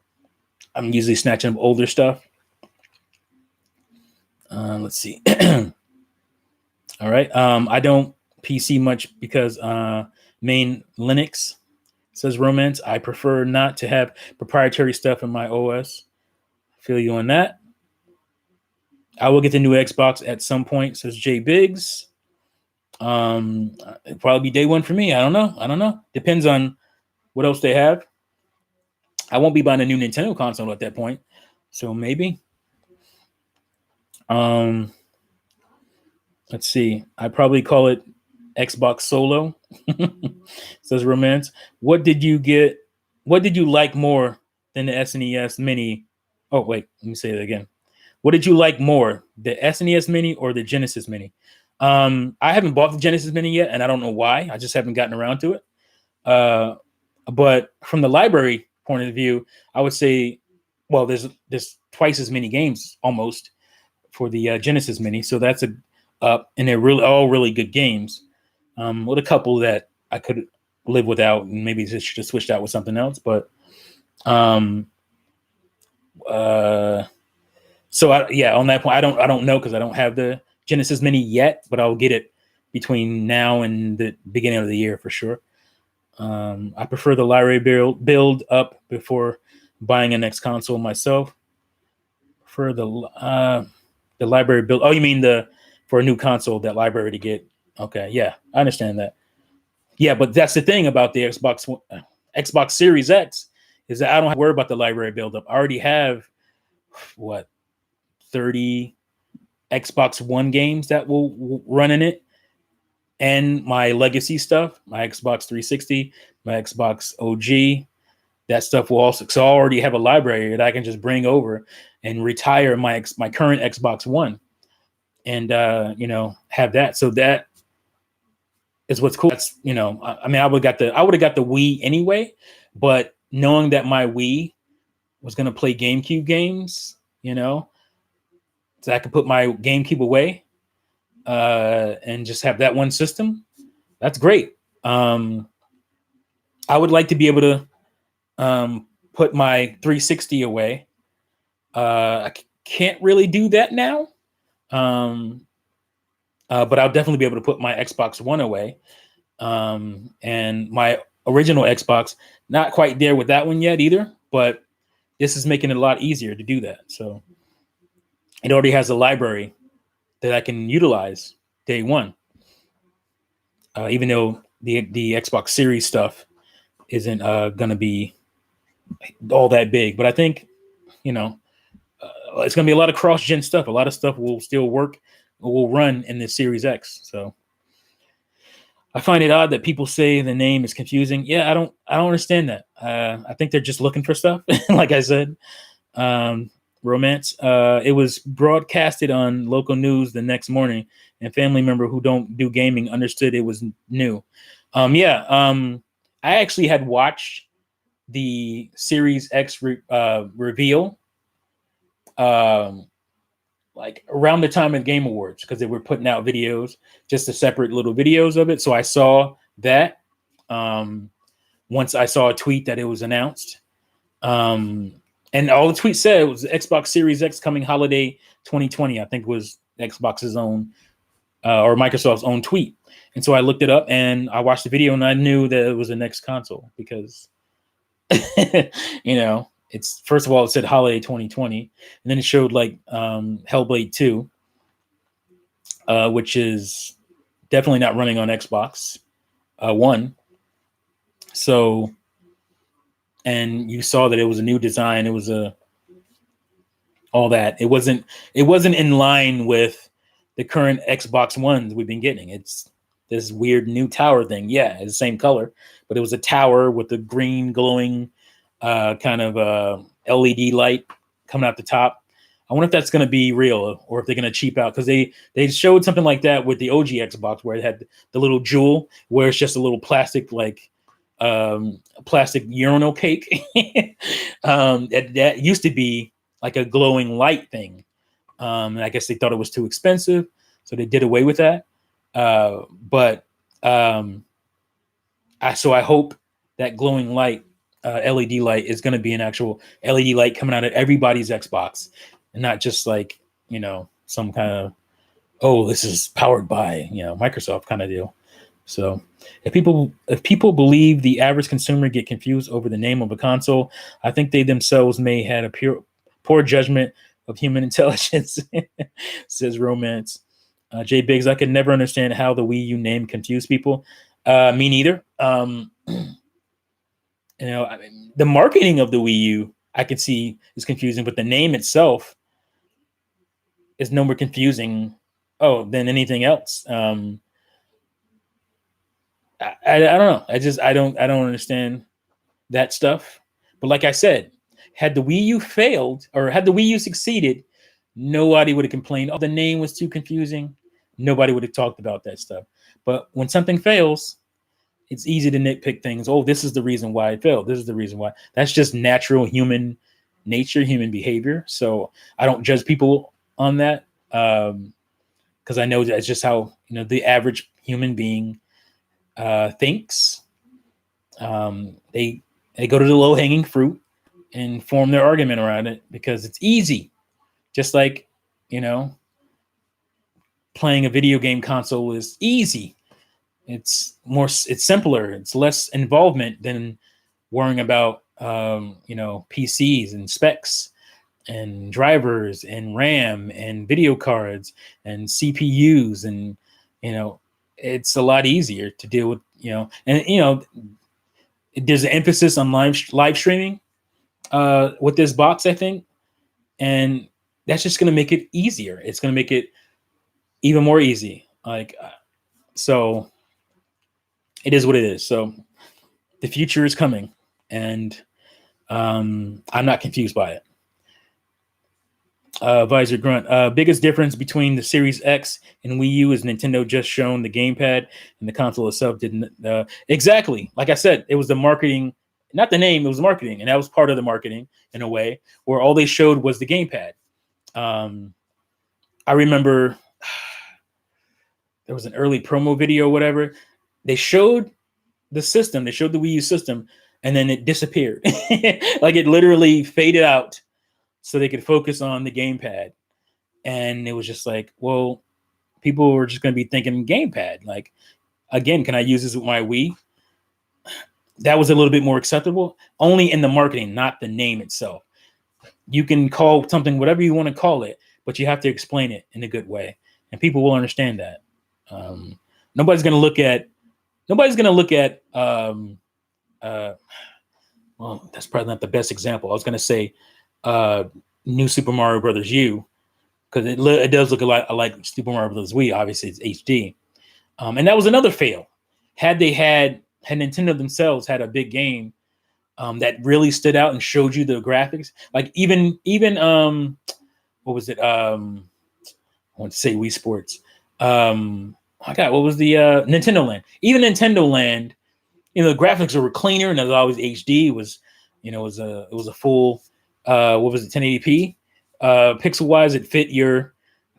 usually snatching up older stuff. Let's see. All right. I don't PC much because main Linux, says Romance. I prefer not to have proprietary stuff in my OS. Feel you on that. I will get the new Xbox at some point, says Jay Biggs. It'll probably be day one for me. I don't know. Depends on what else they have. I won't be buying a new Nintendo console at that point, so maybe. Let's see. I probably call it Xbox Solo, says Romance. What did you like more than the SNES Mini? Oh, wait, let me say that again. What did you like more, the SNES Mini or the Genesis Mini? I haven't bought the Genesis Mini yet, and I don't know why. I just haven't gotten around to it. But from the library point of view, I would say, well, there's twice as many games almost for the Genesis Mini, so that's and they're all really good games. With a couple that I could live without, and maybe just should have switched out with something else. But um, uh, so on that point, I don't know because I don't have the Genesis Mini yet, but I'll get it between now and the beginning of the year for sure. I prefer the library build up before buying a next console myself. For the library build. Oh, you mean for a new console, that library to get? Okay, yeah, I understand that. Yeah, but that's the thing about the Xbox Series X is that I don't have to worry about the library buildup. I already have 30 Xbox One games that will run in it, and my legacy stuff, my Xbox 360, my Xbox OG. That stuff will also. So I already have a library that I can just bring over and retire my current Xbox One, and have that. So that is what's cool. That's I mean, I would have got the Wii anyway, but knowing that my Wii was gonna play GameCube games, so I could put my GameCube away and just have that one system. That's great. I would like to be able to put my 360 away. I can't really do that now, but I'll definitely be able to put my Xbox One away. And my original Xbox, not quite there with that one yet either, but this is making it a lot easier to do that. So it already has a library that I can utilize day one, even though the Xbox Series stuff isn't going to be all that big. But I think, it's going to be a lot of cross-gen stuff. A lot of stuff will still work, will run in the Series X. So I find it odd that people say the name is confusing. Yeah, I don't understand that. I think they're just looking for stuff. Like I said, romance. It was broadcasted on local news the next morning, and family member who don't do gaming understood it was new. I actually had watched the Series X reveal, like around the time of Game Awards, because they were putting out videos, just the separate little videos of it. So I saw that once I saw a tweet that it was announced. And all the tweet said was Xbox Series X coming holiday 2020, I think was Xbox's own or Microsoft's own tweet. And so I looked it up and I watched the video and I knew that it was the next console because, it's, first of all, it said holiday 2020. And then it showed like Hellblade 2, which is definitely not running on Xbox One. So, and you saw that it was a new design. It was all that. It wasn't in line with the current Xbox Ones we've been getting. It's this weird new tower thing. Yeah, it's the same color, but it was a tower with a green glowing kind of LED light coming out the top. I wonder if that's going to be real or if they're going to cheap out, because they showed something like that with the OG Xbox where it had the little jewel where it's just a little plastic plastic urinal cake. That used to be like a glowing light thing. I guess they thought it was too expensive, so they did away with that. But I hope that glowing light, LED light, is going to be an actual LED light coming out of everybody's Xbox, and not just like some kind of, oh, this is powered by Microsoft kind of deal. So if people believe the average consumer get confused over the name of a console, I think they themselves may have a poor judgment of human intelligence, says Romance. Jay Biggs, I could never understand how the Wii U name confused people. Me neither. I mean, the marketing of the Wii U I can see is confusing, but the name itself is no more confusing than anything else. I don't know. I don't understand that stuff. But like I said, had the Wii U failed or had the Wii U succeeded, nobody would have complained. Oh, the name was too confusing. Nobody would have talked about that stuff. But when something fails, it's easy to nitpick things. Oh, this is the reason why it failed. This is the reason why. That's just natural human nature, human behavior. So I don't judge people on that because I know that's just how the average human being thinks. They go to the low hanging fruit and form their argument around it because it's easy. Just like, you know, playing a video game console is easy. It's simpler. It's less involvement than worrying about, PCs and specs and drivers and RAM and video cards and CPUs. And, it's a lot easier to deal with, and, there's an emphasis on live streaming with this box, I think. And that's just going to make it easier. It's going to make it even more easy. So it is what it is. So the future is coming, and I'm not confused by it. Visor Grunt. Biggest difference between the Series X and Wii U is Nintendo just shown the gamepad, and the console itself didn't. Exactly. Like I said, it was the marketing, not the name, it was marketing. And that was part of the marketing in a way, where all they showed was the gamepad. I remember there was an early promo video, whatever. They showed the system, they showed the Wii U system, and then it disappeared. Like it literally faded out so they could focus on the gamepad. And it was just like, well, people were just going to be thinking gamepad. Like, again, can I use this with my Wii? That was a little bit more acceptable, only in the marketing, not the name itself. You can call something whatever you want to call it, but you have to explain it in a good way, and people will understand that. Nobody's going to look at. Well, that's probably not the best example. I was going to say New Super Mario Brothers U, because it does look a lot like Super Mario Brothers Wii. Obviously, it's HD, and that was another fail. Had Nintendo themselves had a big game that really stood out and showed you the graphics, like even what was it? I want to say Wii Sports. What was the Nintendo Land? Even Nintendo Land, the graphics were cleaner, and it was always HD. It was a full what was it, 1080p pixel wise. It fit your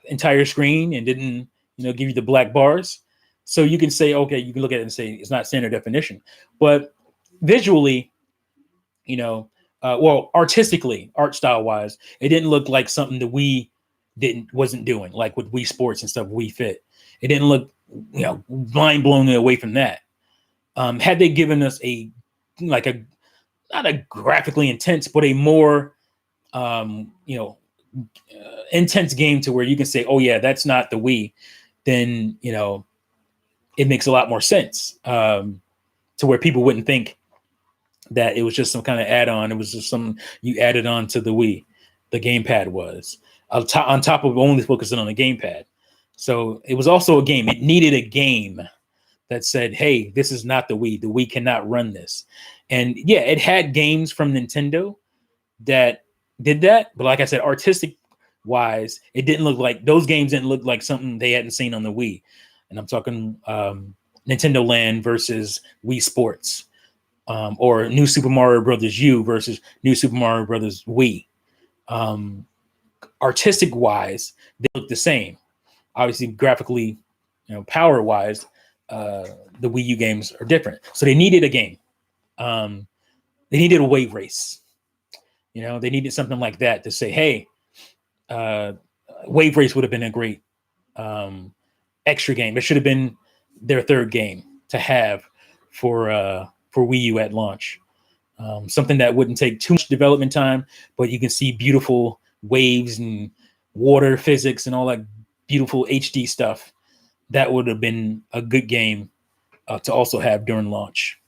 entire screen and didn't give you the black bars. So you can say, okay, you can look at it and say it's not standard definition, but visually, artistically, art style wise, it didn't look like something that we wasn't doing, like with Wii Sports and stuff, Wii Fit. It didn't look, mind blowing away from that. Had they given us not a graphically intense, but a more, intense game to where you can say, oh yeah, that's not the Wii, then, it makes a lot more sense, to where people wouldn't think that it was just some kind of add-on. It was just something you added on to the Wii. The gamepad was on top of only focusing on the gamepad. So it was also a game. It needed a game that said, hey, this is not the Wii. The Wii cannot run this. And yeah, it had games from Nintendo that did that. But like I said, artistic wise, it didn't look like, those games didn't look like something they hadn't seen on the Wii. And I'm talking Nintendo Land versus Wii Sports, or New Super Mario Brothers U versus New Super Mario Brothers Wii. Artistic wise, they look the same. Obviously, graphically, power wise, the Wii U games are different. So they needed a game. They needed a wave race. They needed something like that to say, hey, wave race would have been a great extra game. It should have been their third game to have for Wii U at launch. Something that wouldn't take too much development time, but you can see beautiful waves and water physics and all that beautiful HD stuff. That would have been a good game to also have during launch.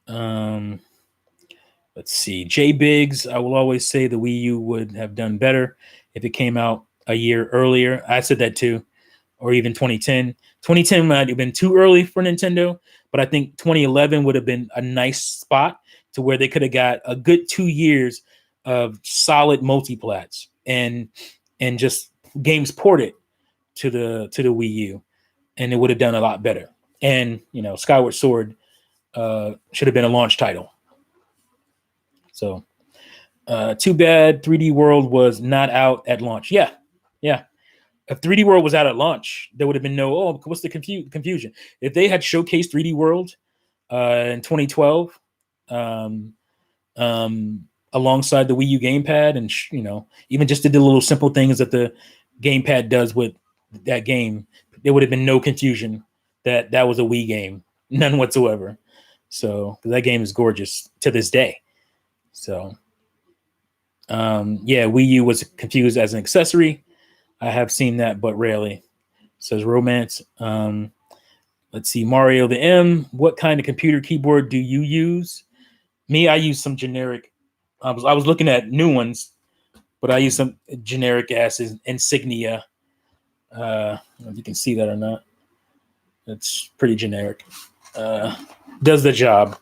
Let's see. J Biggs, I will always say the Wii U would have done better if it came out a year earlier. I said that too. Or even 2010. 2010 might have been too early for Nintendo, but I think 2011 would have been a nice spot to where they could have got a good 2 years of solid multiplats and just games ported to the Wii U, and it would have done a lot better. And Skyward Sword should have been a launch title. So too bad 3D World was not out at launch. Yeah. If 3D World was out at launch, there would have been what's the confusion? If they had showcased 3D World in 2012, alongside the Wii U gamepad, and even just did the little simple things that the gamepad does with that game, there would have been no confusion that that was a Wii game, none whatsoever. So that game is gorgeous to this day. So yeah, Wii U was confused as an accessory. I have seen that, but rarely. Says Romance. Let's see, Mario the M. What kind of computer keyboard do you use? Me, I use some generic. I was looking at new ones, but I use some generic ass Insignia. I don't know if you can see that or not. It's pretty generic. Does the job.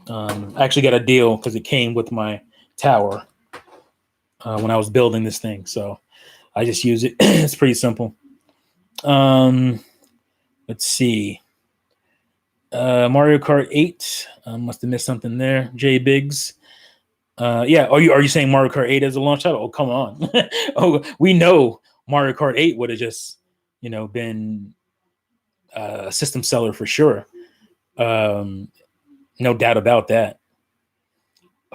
I actually got a deal because it came with my tower when I was building this thing. So I just use it. It's pretty simple. Let's see. Mario Kart 8. Must have missed something there. J Biggs. Yeah. Are you saying Mario Kart 8 as a launch title? Oh, come on. Oh, we know Mario Kart 8 would have just, been a system seller for sure. No doubt about that.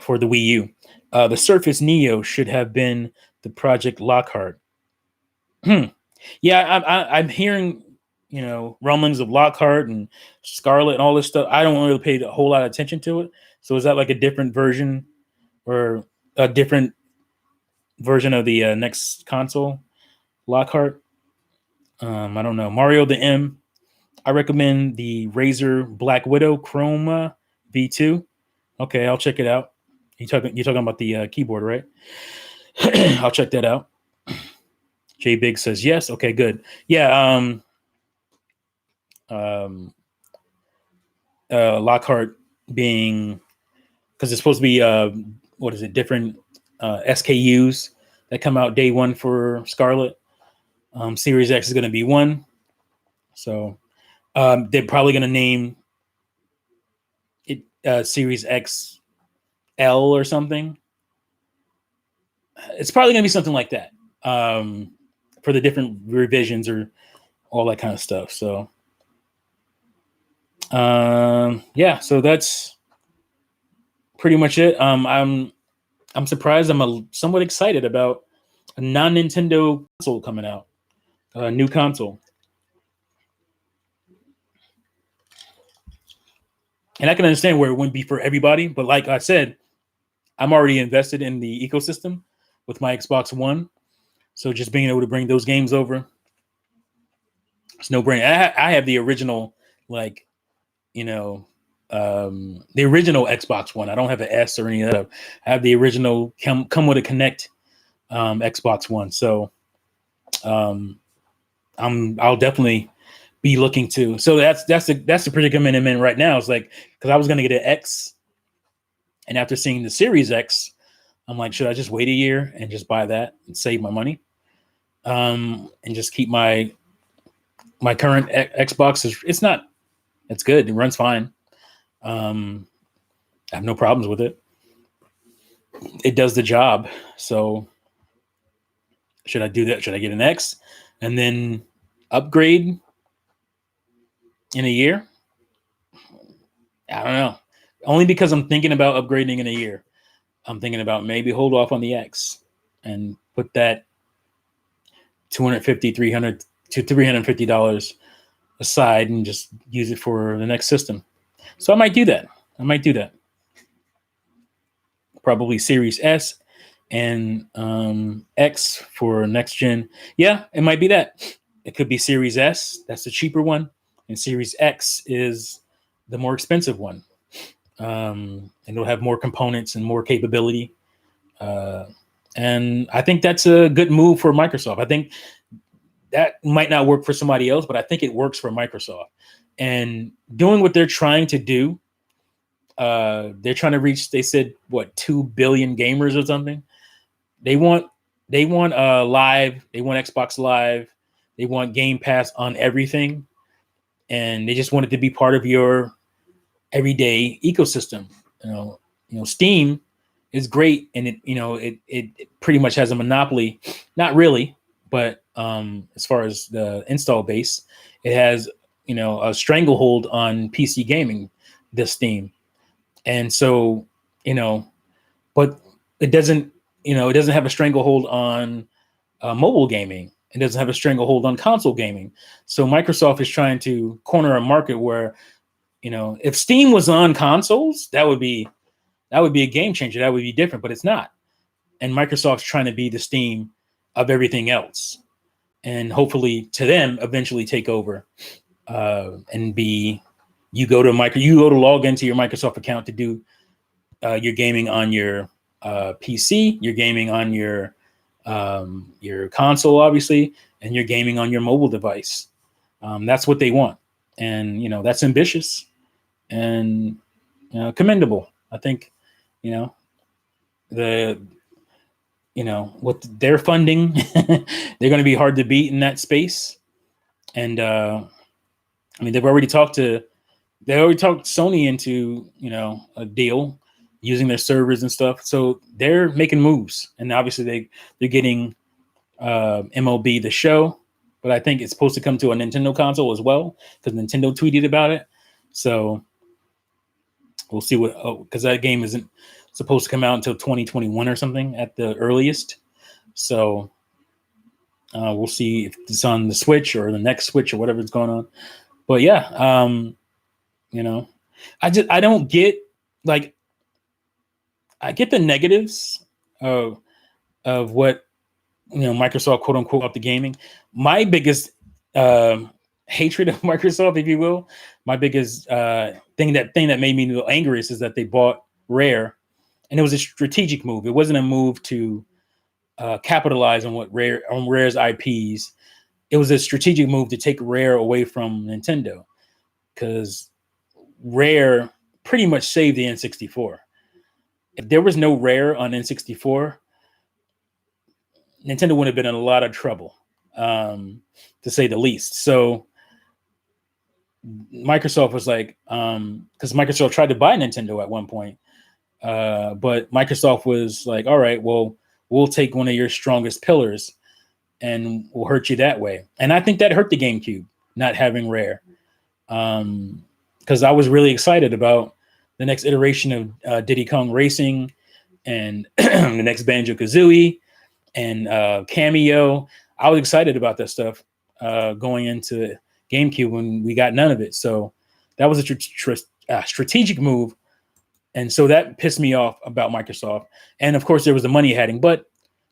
For the Wii U, the Surface Neo should have been the Project Lockhart. Yeah, I'm hearing rumblings of Lockhart and Scarlet and all this stuff. I don't really pay a whole lot of attention to it. So is that like a different version or a different version of the next console, Lockhart? I don't know. Mario the M. I recommend the Razer Black Widow Chroma V2. Okay, I'll check it out. You're talking about the keyboard, right? I'll check that out. J Big says yes. Okay, good. Yeah. Lockhart being, because it's supposed to be different SKUs that come out day one for Scarlet. Series X is going to be one. So they're probably going to name it Series X L or something. It's probably going to be something like that for the different revisions or all that kind of stuff. So yeah, so that's pretty much it. I'm surprised. I'm somewhat excited about a non-Nintendo console coming out, a new console. And I can understand where it wouldn't be for everybody, but like I said, I'm already invested in the ecosystem with my Xbox One. So just being able to bring those games over, it's no brainer. I have the original, the original Xbox One. I don't have an S or any of that. I have the original come with a Connect Xbox One. So I'll definitely be looking to. So that's the predicament I'm in right now. It's like, because I was going to get an X, and after seeing the Series X, I'm like, should I just wait a year and just buy that and save my money, and just keep my current Xbox? It's good. It runs fine. I have no problems with it. It does the job. So should I do that? Should I get an X and then upgrade in a year? I don't know. Only because I'm thinking about upgrading in a year. I'm thinking about maybe hold off on the X and put that $250, $300 to $350 aside and just use it for the next system. So I might do that. Probably Series S and X for next gen. Yeah, it might be that. It could be Series S. That's the cheaper one. And Series X is the more expensive one. And it'll have more components and more capability. And I think that's a good move for Microsoft. I think that might not work for somebody else, but I think it works for Microsoft. And doing what they're trying to do, they're trying to reach, they said, 2 billion gamers or something. They want Live. They want Xbox Live. They want Game Pass on everything. And they just want it to be part of your everyday ecosystem. Steam is great, and it pretty much has a monopoly. Not really, but as far as the install base, it has a stranglehold on PC gaming. the Steam. And so, but it doesn't, it doesn't have a stranglehold on mobile gaming. It doesn't have a stranglehold on console gaming. So Microsoft is trying to corner a market where, if Steam was on consoles, that would be a game changer. That would be different, but it's not. And Microsoft's trying to be the Steam of everything else, and hopefully to them eventually take over and be. You go to log into your Microsoft account to do your gaming on your PC, you're gaming on your console, obviously, and you're gaming on your mobile device. That's what they want, and that's ambitious and commendable. I think the what they're funding, they're going to be hard to beat in that space. And they've already talked Sony into a deal using their servers and stuff. So they're making moves, and obviously they're getting MLB The Show, but I think it's supposed to come to a Nintendo console as well because Nintendo tweeted about it. So we'll see because that game isn't supposed to come out until 2021 or something at the earliest. So we'll see if it's on the Switch or the next Switch or whatever's going on. But yeah, I don't get I get the negatives of what Microsoft quote unquote up the gaming. My biggest hatred of Microsoft, if you will, my biggest thing that made me angriest is that they bought Rare, and it was a strategic move. It wasn't a move to capitalize on Rare's IPs. It was a strategic move to take Rare away from Nintendo, because Rare pretty much saved the N64. If there was no Rare on N64, Nintendo would have been in a lot of trouble, to say the least. So Microsoft was like, because Microsoft tried to buy Nintendo at one point, but Microsoft was like, all right, well, we'll take one of your strongest pillars and we'll hurt you that way. And I think that hurt the GameCube, not having Rare, because I was really excited about the next iteration of Diddy Kong Racing and the next Banjo-Kazooie and Cameo. I was excited about that stuff going into GameCube when we got none of it. So that was a strategic move. And so that pissed me off about Microsoft. And of course there was the money heading, but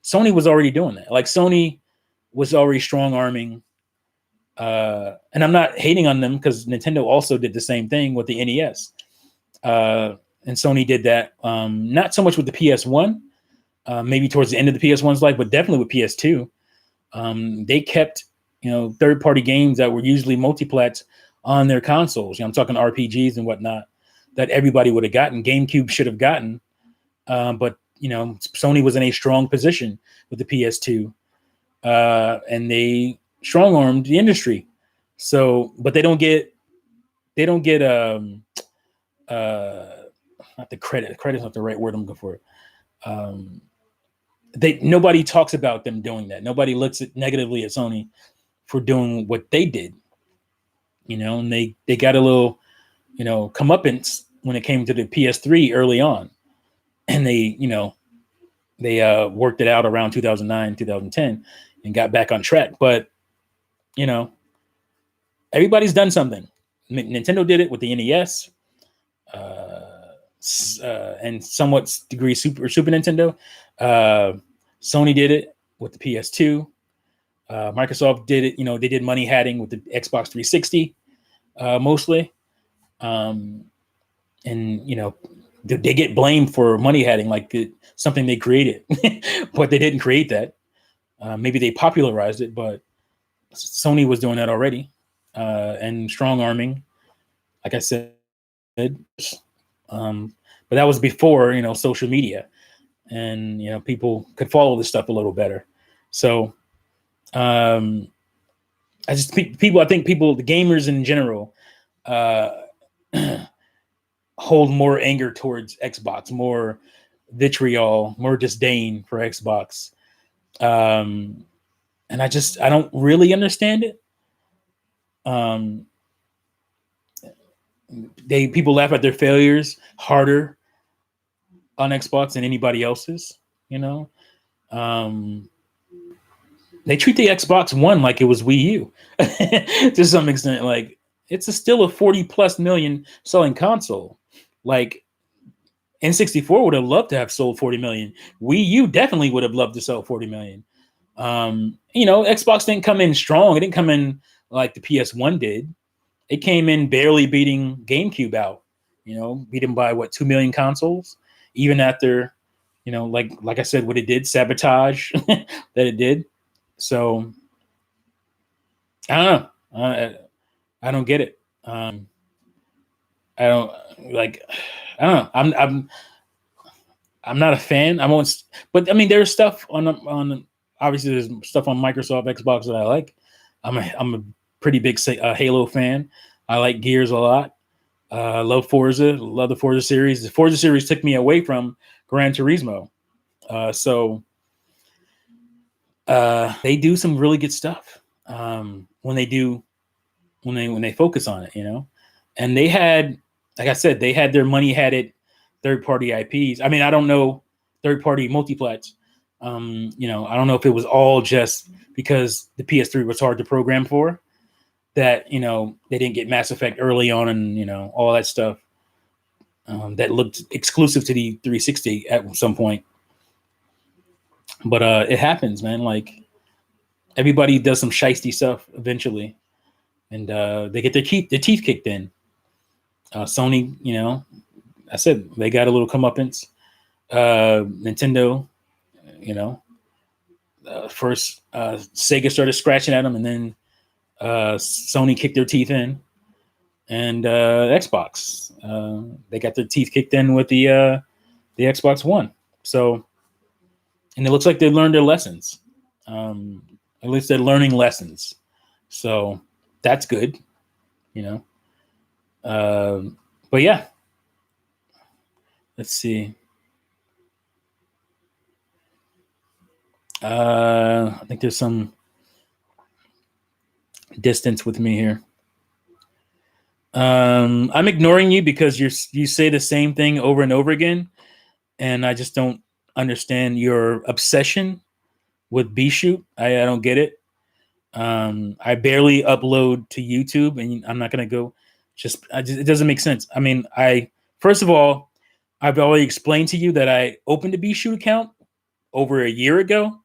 Sony was already doing that. Like Sony was already strong arming. And I'm not hating on them because Nintendo also did the same thing with the NES. And Sony did that. Not so much with the PS1, maybe towards the end of the PS1's life, but definitely with PS2. They kept, third-party games that were usually multiplats on their consoles. I'm talking RPGs and whatnot that everybody would have gotten. GameCube should have gotten, but Sony was in a strong position with the PS2, and they strong-armed the industry. So, but they don't get not the credit. Credit's not the right word I'm looking for. Nobody talks about them doing that. Nobody looks negatively at Sony for doing what they did, and they got a little, comeuppance when it came to the PS3 early on, and they worked it out around 2009, 2010 and got back on track. But, everybody's done something. Nintendo did it with the NES, and somewhat degree Super Nintendo. Sony did it with the PS2. Microsoft did it. They did money hatting with the Xbox 360 mostly, and they get blamed for money hatting like something they created, but they didn't create that. Maybe they popularized it, but Sony was doing that already, and strong arming, like I said. But that was before social media, and people could follow this stuff a little better. So I think the gamers in general hold more anger towards Xbox, more vitriol, more disdain for Xbox, and I don't really understand it. people laugh at their failures harder on Xbox than anybody else's. You know, they treat the Xbox One like it was Wii U to some extent. Like it's still a 40+ million selling console. Like N64 would have loved to have sold 40 million. Wii U definitely would have loved to sell 40 million. Xbox didn't come in strong. It didn't come in like the PS1 did. It came in barely beating GameCube out. Beat them by 2 million consoles, even after, like I said, what it did, sabotage that it did. So I don't know. I don't get it. I don't know. I'm not a fan. But I mean, there's stuff on obviously there's stuff on Microsoft Xbox that I like. I'm a pretty big Halo fan. I like Gears a lot. Love Forza. Love the Forza series. The Forza series took me away from Gran Turismo. So they do some really good stuff when they focus on it, And they had, like I said, they had their money had it third-party IPs. I mean, I don't know third-party multiplats. I don't know if it was all just because the PS3 was hard to program for that, they didn't get Mass Effect early on and, all that stuff that looked exclusive to the 360 at some point. But it happens, man. Like everybody does some shiesty stuff eventually, and they get their teeth kicked in. Sony, I said they got a little comeuppance. Nintendo, first Sega started scratching at them, and then Sony kicked their teeth in, and Xbox, they got their teeth kicked in with the Xbox One. So, and it looks like they learned their lessons. At least they're learning lessons. So that's good, But yeah, let's see. I think there's some distance with me here. I'm ignoring you because you say the same thing over and over again, and I just don't understand your obsession with B-Shoot. I don't get it. I barely upload to YouTube, and I'm not gonna go. It doesn't make sense. I mean, first of all, I've already explained to you that I opened a B-Shoot account over a year ago,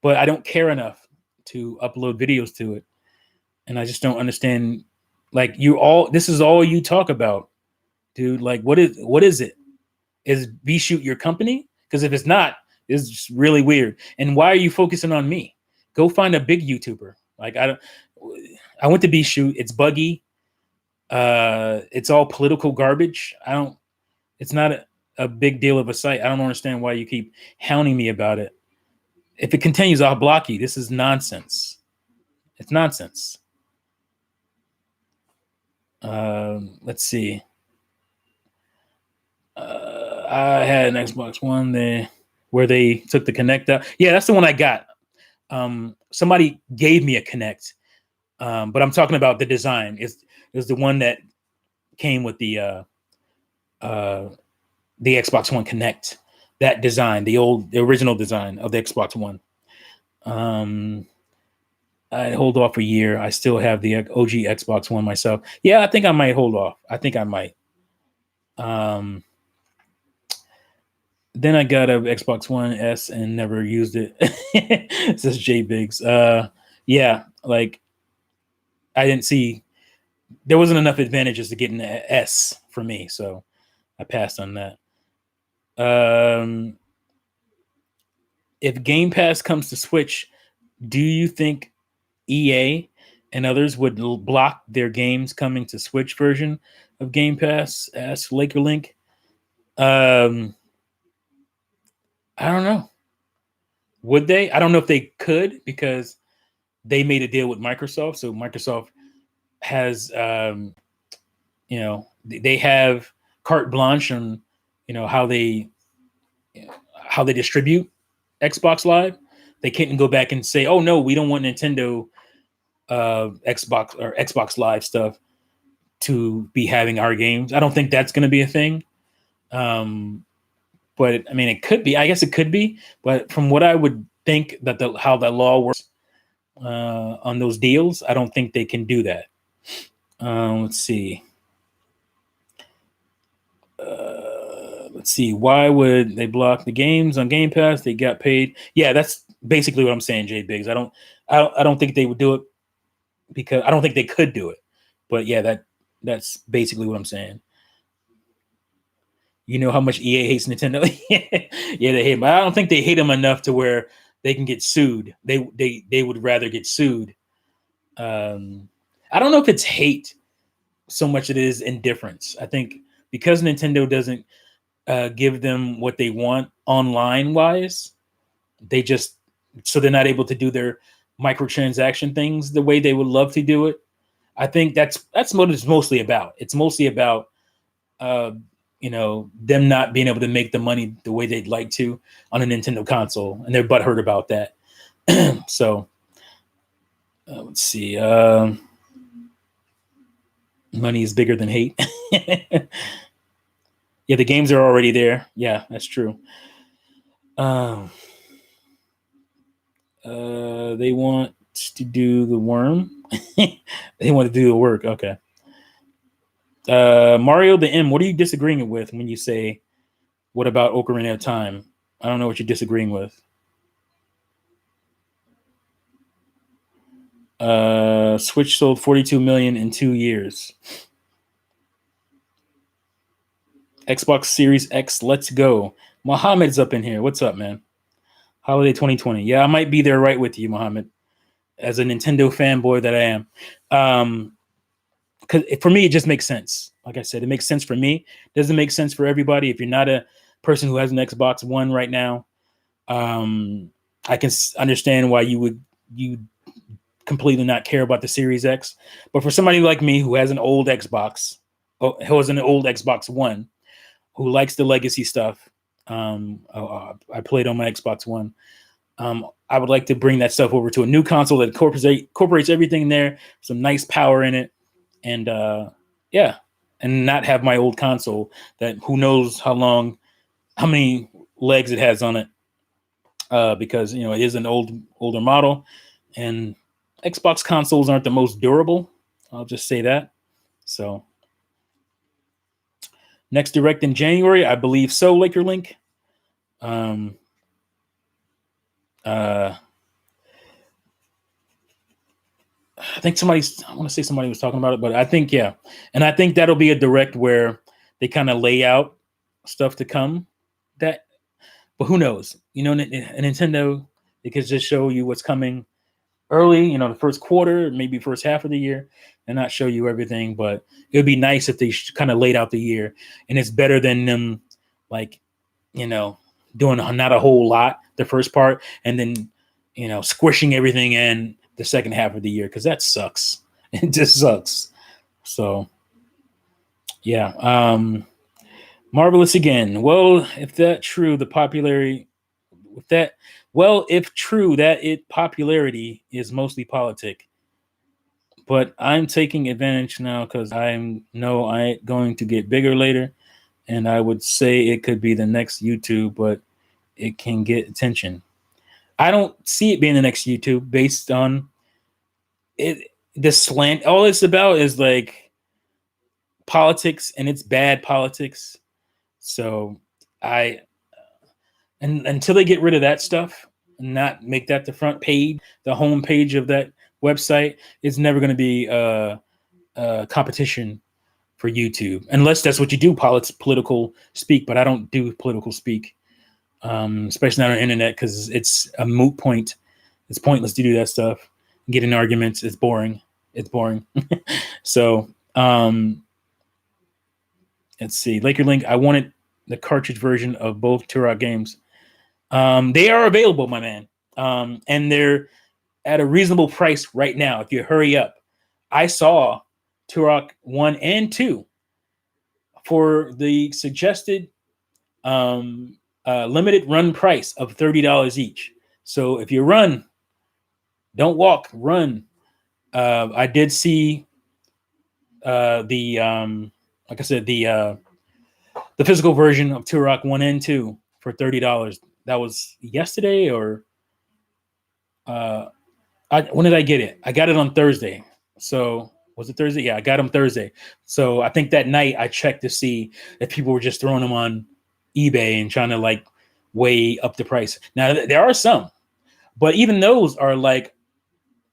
but I don't care enough to upload videos to it, and I just don't understand. Like this is all you talk about, dude. Like, what is it? Is B-Shoot your company? Because if it's not, it's just really weird. And why are you focusing on me? Go find a big YouTuber. Like I went to B-Shoot. It's buggy. It's all political garbage. It's not a big deal of a site. I don't understand why you keep hounding me about it. If it continues, I'll block you. This is nonsense. It's nonsense. Let's see. I had an Xbox One where they took the Kinect out. Yeah, that's the one I got. Somebody gave me a Kinect, but I'm talking about the design. It's the one that came with the Xbox One Kinect. That design, the original design of the Xbox One. I hold off a year. I still have the OG Xbox One myself. Yeah, I think I might hold off. I think I might. Then I got a Xbox One S and never used it. It says J Biggs. Yeah, like I didn't see there wasn't enough advantages to getting an S for me, so I passed on that. If Game Pass comes to Switch, do you think EA and others would block their games coming to Switch version of Game Pass? Ask Laker Link. I don't know. Would they? I don't know if they could because they made a deal with Microsoft. So Microsoft has, they have carte blanche on, how they distribute Xbox Live. They can't go back and say, "Oh no, we don't want Nintendo Xbox or Xbox Live stuff." to be having our games. I don't think that's going to be a thing. But I mean, it could be. I guess it could be. But from what I would think that how that law works on those deals, I don't think they can do that. Let's see. Let's see. Why would they block the games on Game Pass? They got paid. Yeah, that's basically what I'm saying, Jay Biggs. I don't think they would do it because I don't think they could do it. But yeah, that's basically what I'm saying. You know how much EA hates Nintendo? Yeah, they hate him. I don't think they hate him enough to where they can get sued. They would rather get sued. I don't know if it's hate so much it is indifference. I think because Nintendo doesn't give them what they want online wise, so they're not able to do their microtransaction things the way they would love to do it. I think that's what it's mostly about. It's mostly about them not being able to make the money the way they'd like to on a Nintendo console, and they're butthurt about that. So let's see. Money is bigger than hate. Yeah, the games are already there. Yeah, that's true. They want to do the worm. They want to do the work. Okay. Mario the M, what are you disagreeing with when you say, what about Ocarina of Time? I don't know what you're disagreeing with. Switch sold 42 million in 2 years. Xbox Series X, let's go. Mohammed's up in here. What's up, man? Holiday 2020. Yeah, I might be there right with you, Mohammed, as a Nintendo fanboy that I am. Because for me, it just makes sense. Like I said, it makes sense for me. Doesn't make sense for everybody. If you're not a person who has an Xbox One right now, I can understand why you completely not care about the Series X. But for somebody like me who has an old Xbox, who has an old Xbox One, who likes the legacy stuff, I played on my Xbox One. I would like to bring that stuff over to a new console that incorporates everything in there, some nice power in it, and and not have my old console that who knows how many legs it has on it, because it is an older model, and Xbox consoles aren't the most durable. I'll just say that. So next Direct in January, I believe so, Laker Link. I think somebody was talking about it, but I think, yeah. And I think that'll be a Direct where they kind of lay out stuff to come. But who knows? Nintendo, they could just show you what's coming early, the first quarter, maybe first half of the year, and not show you everything. But it would be nice if they kind of laid out the year, and it's better than them, doing not a whole lot the first part, and then, squishing everything in the second half of the year, because that sucks. It just sucks. So, yeah. Marvelous again. Well, if that's true, if true that popularity is mostly politic, but I'm taking advantage now because I ain't going to get bigger later, and I would say it could be the next YouTube, but it can get attention. I don't see it being the next YouTube based on it. The slant, all it's about is like politics, and it's bad politics. So until they get rid of that stuff and not make that the front page, the home page of that website, it's never going to be a competition for YouTube, unless that's what you do, political speak. But I don't do political speak, especially not on the internet, because it's a moot point. It's pointless to do that stuff. Get in arguments. It's boring. So let's see. Laker Link, I wanted the cartridge version of both Turok games. They are available, my man. And they're at a reasonable price right now if you hurry up. I saw Turok 1 and 2 for the suggested limited run price of $30 each. So if you run, don't walk, run. I did see like I said, the physical version of Turok 1 and 2 for $30. That was yesterday or when did I get it? I got it on Thursday. So was it Thursday? Yeah, I got them Thursday. So I think that night I checked to see if people were just throwing them on eBay and trying to like way up the price. Now there are some, but even those are like,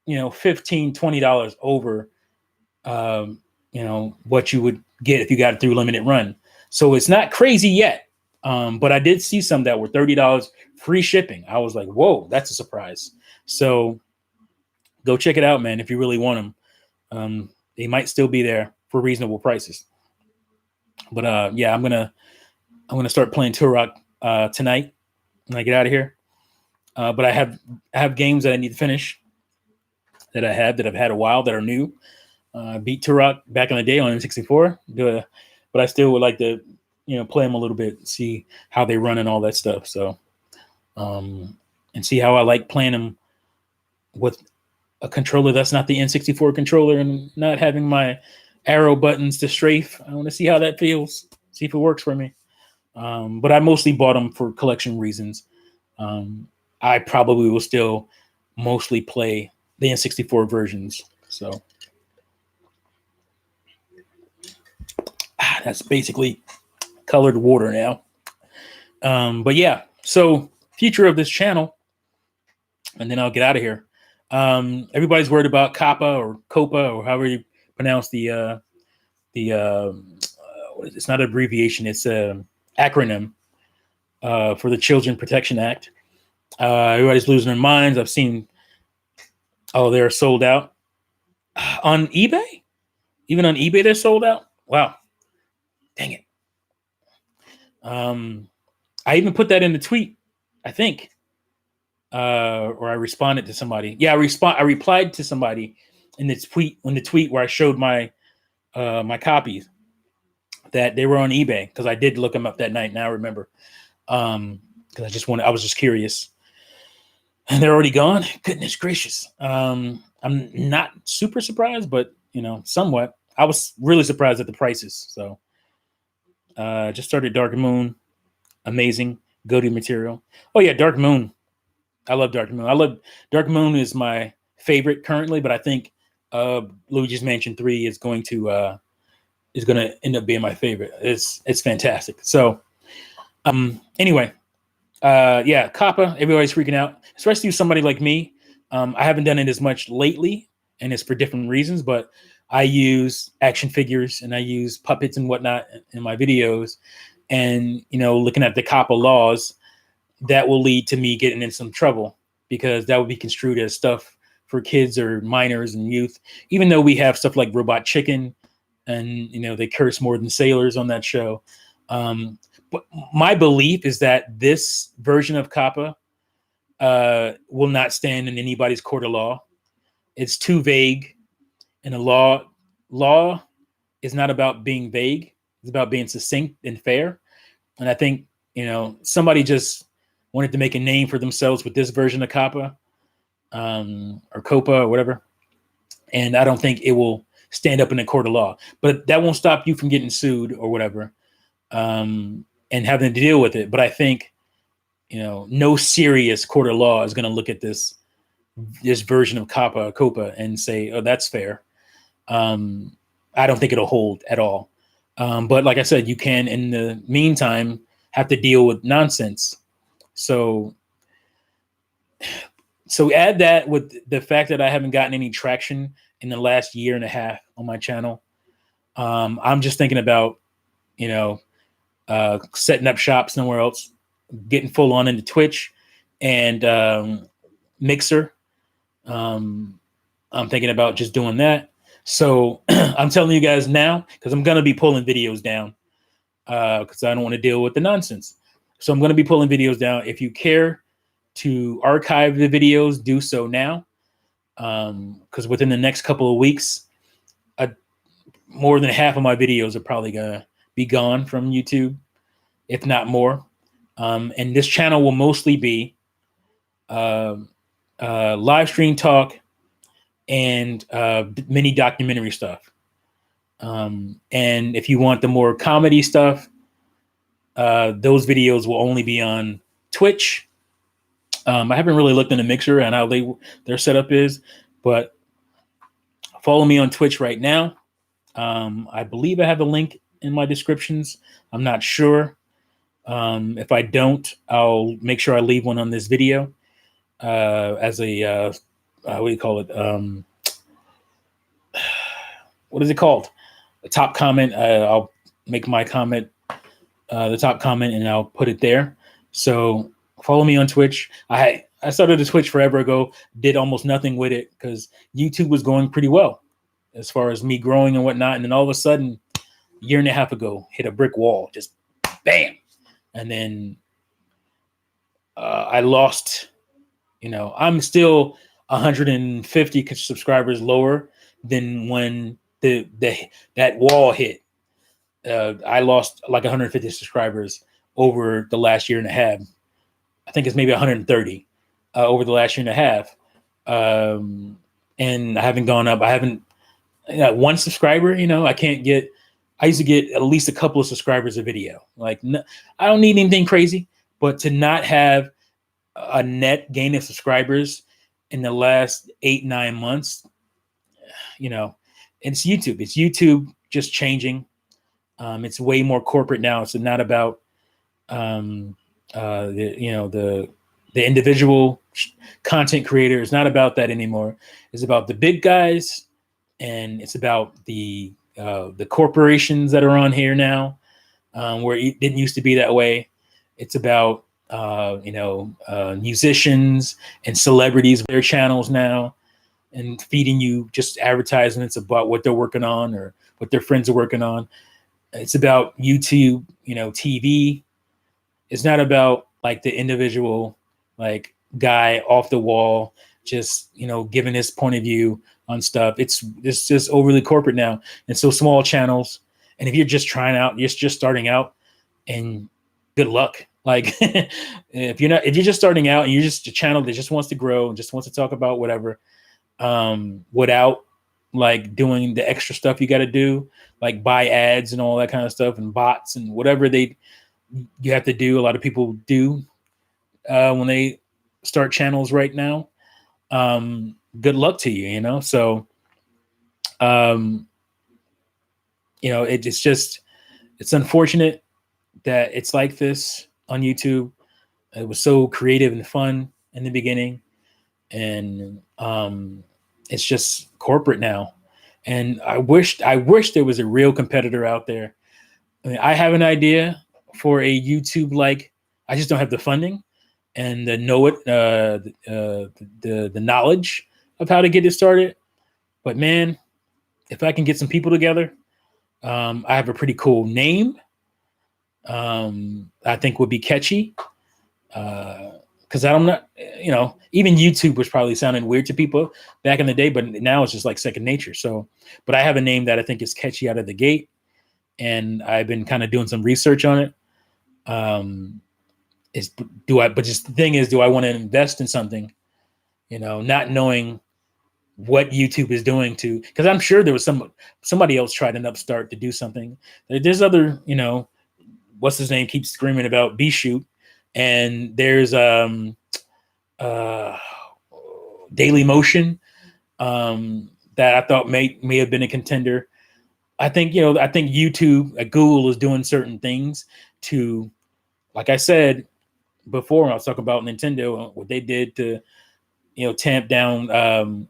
$15, $20 over, what you would get if you got it through limited run. So it's not crazy yet. But I did see some that were $30 free shipping. I was like, whoa, that's a surprise. So go check it out, man. If you really want them, they might still be there for reasonable prices. But yeah, I'm gonna start playing Turok tonight when I get out of here. But I have games that I need to finish that I've had a while that are new. Beat Turok back in the day on N64, but I still would like to play them a little bit, see how they run and all that stuff. So and see how I like playing them with a controller that's not the N64 controller and not having my arrow buttons to strafe. I want to see how that feels, see if it works for me. But I mostly bought them for collection reasons. I probably will still mostly play the N64 versions. So that's basically colored water now. But yeah, so future of this channel, and then I'll get out of here. Everybody's worried about Kappa or Copa or however you pronounce it's not an abbreviation, it's an acronym for the Children Protection Act. Everybody's losing their minds. I've seen, they're sold out on eBay. Even on eBay, they're sold out. Wow, dang it. I even put that in the tweet, I think, or I responded to somebody. Yeah, I replied to somebody in the tweet where I showed my my copies that they were on eBay, because I did look them up that night. Now I remember, because I was just curious, and they're already gone. Goodness gracious. I'm not super surprised, but somewhat. I was really surprised at the prices. So just started Dark Moon. Amazing, go-to material. Oh yeah, Dark Moon. I love Dark Moon. Dark Moon is my favorite currently, but I think Luigi's Mansion 3 is going to end up being my favorite. It's fantastic. So anyway, yeah, Kappa, everybody's freaking out, especially somebody like me. I haven't done it as much lately, and it's for different reasons, but I use action figures and I use puppets and whatnot in my videos. And, looking at the Kappa laws, that will lead to me getting in some trouble, because that would be construed as stuff for kids or minors and youth, even though we have stuff like Robot Chicken and, they curse more than sailors on that show. But my belief is that this version of Kappa will not stand in anybody's court of law. It's too vague. And the law is not about being vague. It's about being succinct and fair. And I think, somebody just wanted to make a name for themselves with this version of Kappa, or Copa or whatever. And I don't think it will stand up in a court of law. But that won't stop you from getting sued or whatever, and having to deal with it. But I think, no serious court of law is going to look at this version of Copa and say, oh, that's fair. I don't think it'll hold at all. But like I said, you can, in the meantime, have to deal with nonsense. So add that with the fact that I haven't gotten any traction in the last year and a half on my channel. I'm just thinking about, setting up shop somewhere else, getting full on into Twitch and Mixer. I'm thinking about just doing that. So I'm telling you guys now, because I'm going to be pulling videos down, because I don't want to deal with the nonsense. So I'm going to be pulling videos down. If you care to archive the videos, do so now, because within the next couple of weeks, more than half of my videos are probably going to be gone from YouTube, if not more. And this channel will mostly be live stream talk and mini documentary stuff. And if you want the more comedy stuff, those videos will only be on Twitch. I haven't really looked into Mixer and how their setup is, but follow me on Twitch right now. I believe I have a link in my descriptions. I'm not sure. If I don't, I'll make sure I leave one on this video as a what do you call it? What is it called? The top comment. I'll make my comment the top comment and I'll put it there. So follow me on Twitch. I started a Twitch forever ago, did almost nothing with it because YouTube was going pretty well as far as me growing and whatnot. And then all of a sudden, a year and a half ago, hit a brick wall, just bam. And then I lost, I'm still 150 subscribers lower than when that wall hit. I lost like 150 subscribers over the last year and a half. I think it's maybe 130 over the last year and a half. And I haven't gone up. I haven't one subscriber. I can't get. I used to get at least a couple of subscribers a video. Like I don't need anything crazy, but to not have a net gain of subscribers in the last 8-9 months, it's YouTube. It's YouTube just changing. It's way more corporate now. It's not about the individual content creator. It's not about that anymore. It's about the big guys, and it's about the corporations that are on here now, where it didn't used to be that way. It's about musicians and celebrities, their channels now, and feeding you just advertisements about what they're working on or what their friends are working on. It's about YouTube, TV. It's not about like the individual, like guy off the wall, just, giving his point of view on stuff. It's just overly corporate now. And so small channels. And if you're just trying out, you're just starting out, and good luck. Like if you're just starting out and you're just a channel that just wants to grow and just wants to talk about whatever, without like doing the extra stuff you got to do, like buy ads and all that kind of stuff and bots and whatever you have to do. A lot of people do when they start channels right now. Good luck to you, So, it's unfortunate that it's like this on YouTube. It was so creative and fun in the beginning, and it's just corporate now. And I wish there was a real competitor out there. I mean, I have an idea for a YouTube, I just don't have the funding and the the knowledge of how to get it started. But man, if I can get some people together, I have a pretty cool name. I think would be catchy. Because I'm not, even YouTube was probably sounding weird to people back in the day, but now it's just like second nature. So, but I have a name that I think is catchy out of the gate, and I've been kind of doing some research on it. But just the thing is, do I want to invest in something, not knowing what YouTube is doing because I'm sure there was somebody else tried an upstart to do something. There's other, what's his name keeps screaming about B-Shoot. And there's Daily Motion that I thought may have been a contender. I think YouTube, Google is doing certain things to, like I said before, when I was talking about Nintendo, what they did to, tamp down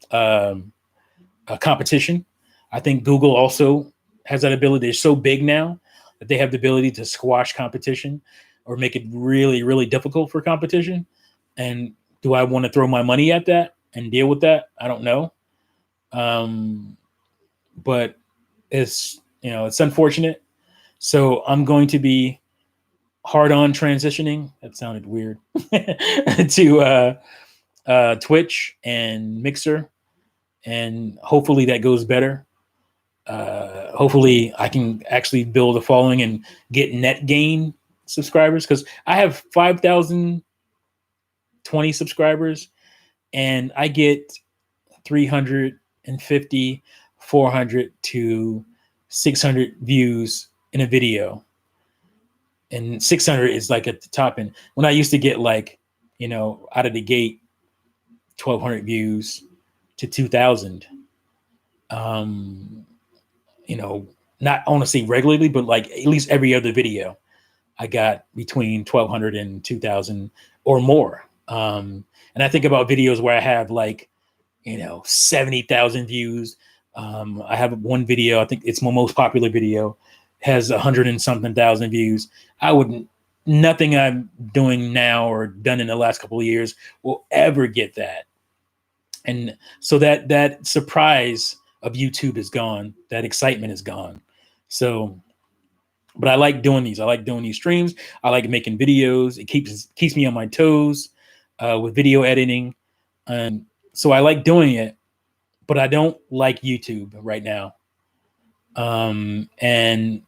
competition. I think Google also has that ability. They're so big now that they have the ability to squash competition or make it really, really difficult for competition. And do I want to throw my money at that and deal with that? I don't know. But it's unfortunate. So I'm going to be hard on transitioning. That sounded weird to Twitch and Mixer. And hopefully that goes better. Hopefully I can actually build a following and get net gain subscribers, because I have 5,020 subscribers and I get 350, 400 to 600 views in a video, and 600 is like at the top end. When I used to get like, out of the gate, 1,200 views to 2,000. Not honestly regularly, but like at least every other video, I got between 1,200 and 2,000 or more. And I think about videos where I have like, 70,000 views. I have one video, I think it's my most popular video, has 100 and something thousand views. Nothing I'm doing now or done in the last couple of years will ever get that. And so that surprise of YouTube is gone. That excitement is gone. So, but I like doing these. I like doing these streams. I like making videos. It keeps me on my toes with video editing. And so I like doing it, but I don't like YouTube right now. And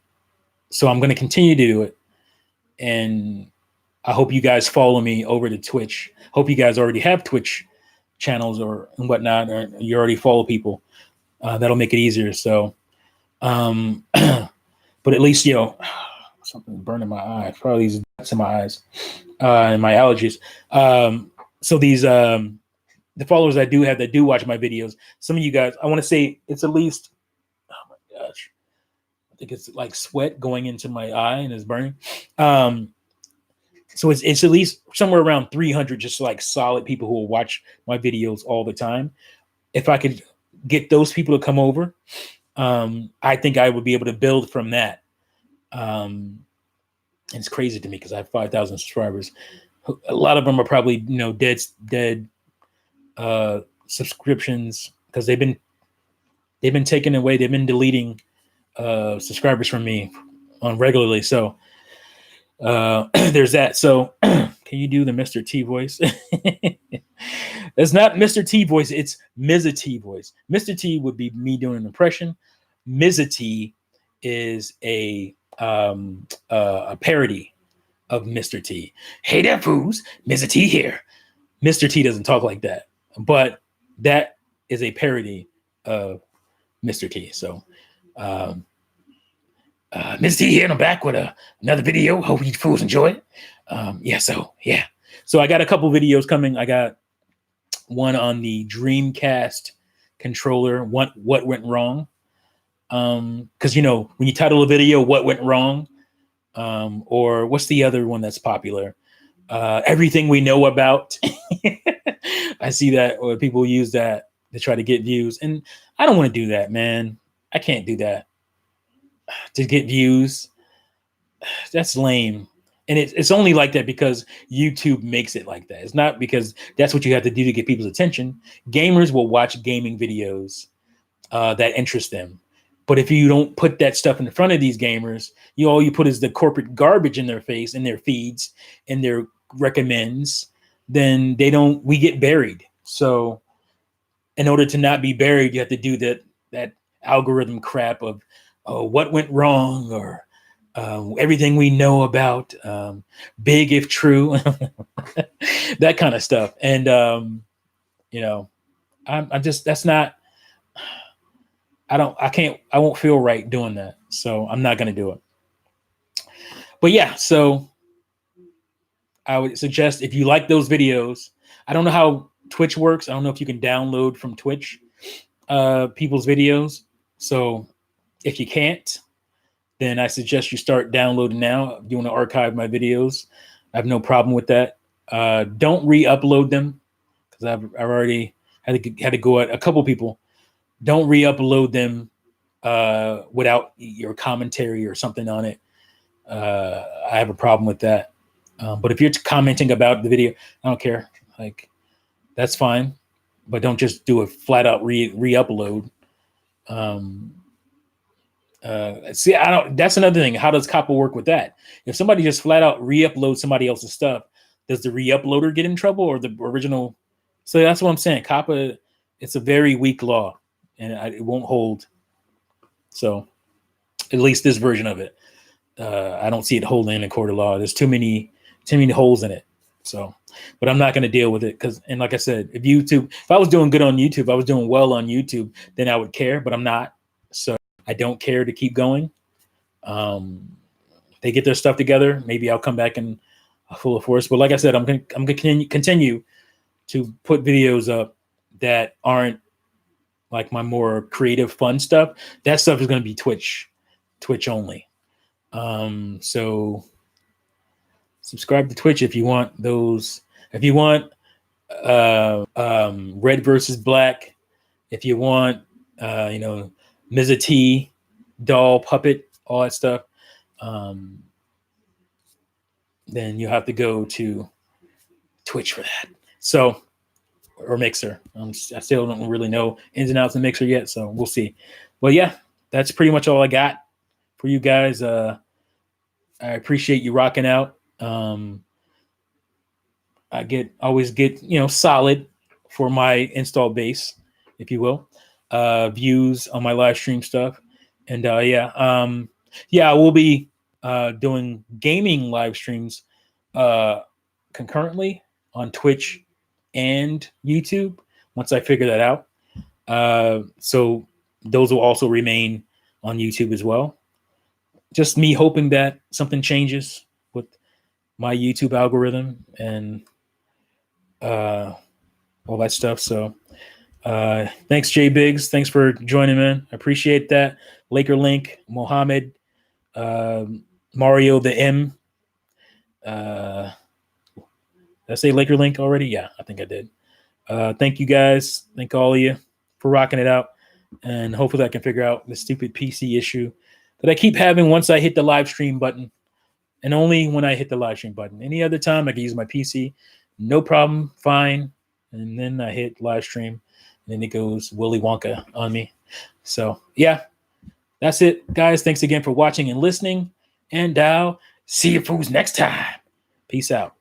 so I'm going to continue to do it. And I hope you guys follow me over to Twitch. Hope you guys already have Twitch channels and whatnot, or you already follow people. That'll make it easier. So, but at least, something burning my eyes, probably these dots in my eyes, and my allergies. So these, the followers I do have that do watch my videos, some of you guys, I want to say it's at least, oh my gosh, I think it's like sweat going into my eye and it's burning. So it's at least somewhere around 300, just like solid people who will watch my videos all the time. If I could get those people to come over, I think I would be able to build from that. And it's crazy to me because I have 5,000 subscribers. A lot of them are probably, dead subscriptions because they've been taken away. They've been deleting subscribers from me on regularly. So there's that. So can you do the Mr. T voice? It's not Mr. T voice. It's Mizzah Tee voice. Mr. T would be me doing an impression. Mizzah Tee is a parody of Mr. T. Hey there, fools. Mizzah Tee here. Mr. T doesn't talk like that, but that is a parody of Mr. T. So, Mizzah Tee here, and I'm back with another video. Hope you fools enjoy it. So I got a couple videos coming. I got one on the Dreamcast controller. What went wrong? Because when you title a video, "What went wrong," or what's the other one that's popular? Everything we know about. I see that, or people use that to try to get views, and I don't want to do that, man. I can't do that to get views. That's lame. And it's only like that because YouTube makes it like that. It's not because that's what you have to do to get people's attention. Gamers will watch gaming videos that interest them. But if you don't put that stuff in front of these gamers, all you put is the corporate garbage in their face, in their feeds, in their recommends, then we get buried. So in order to not be buried, you have to do that algorithm crap of what went wrong, or everything we know about, big if true, that kind of stuff. And I'm just, that's not, I won't feel right doing that. So I'm not going to do it. But yeah, so I would suggest, if you like those videos, I don't know how Twitch works. I don't know if you can download from Twitch people's videos. So if you can't, then I suggest you start downloading now. If you want to archive my videos, I have no problem with that. Don't re-upload them, because I've already had to go at a couple people. Don't re-upload them without your commentary or something on it. I have a problem with that. But if you're commenting about the video, I don't care. Like, that's fine. But don't just do a flat out re-upload. See, that's another thing. How does COPPA work with that? If somebody just flat out re-uploads somebody else's stuff, does the re-uploader get in trouble, or the original? So that's what I'm saying. COPPA, it's a very weak law, and it won't hold. So at least this version of it, I don't see it holding in a court of law. There's too many holes in it. So, but I'm not going to deal with it, and like I said, if I was doing good on YouTube, I was doing well on YouTube, then I would care, but I'm not. So I don't care to keep going. They get their stuff together. Maybe I'll come back in full force. But like I said, I'm gonna continue to put videos up that aren't like my more creative, fun stuff. That stuff is gonna be Twitch only. So subscribe to Twitch if you want those. If you want red versus black, if you want Mizzah Tee doll puppet, all that stuff, then you have to go to Twitch for that. So, or Mixer. I still don't really know ins and outs of Mixer yet, so we'll see. But yeah, that's pretty much all I got for you guys. I appreciate you rocking out. I always get solid for my install base, if you will, views on my live stream stuff, and I will be doing gaming live streams concurrently on Twitch and YouTube once I figure that out. So those will also remain on YouTube as well. Just me hoping that something changes with my YouTube algorithm and all that stuff. So thanks, Jay Biggs. Thanks for joining, man. I appreciate that. Laker Link, Mohammed, Mario the M. Did I say Laker Link already? Yeah, I think I did. Thank you guys. Thank all of you for rocking it out. And hopefully I can figure out the stupid PC issue that I keep having once I hit the live stream button. And only when I hit the live stream button. Any other time I can use my PC. No problem. Fine. And then I hit live stream. And then it goes Willy Wonka on me. So, yeah. That's it, guys. Thanks again for watching and listening. And I'll see you fools next time. Peace out.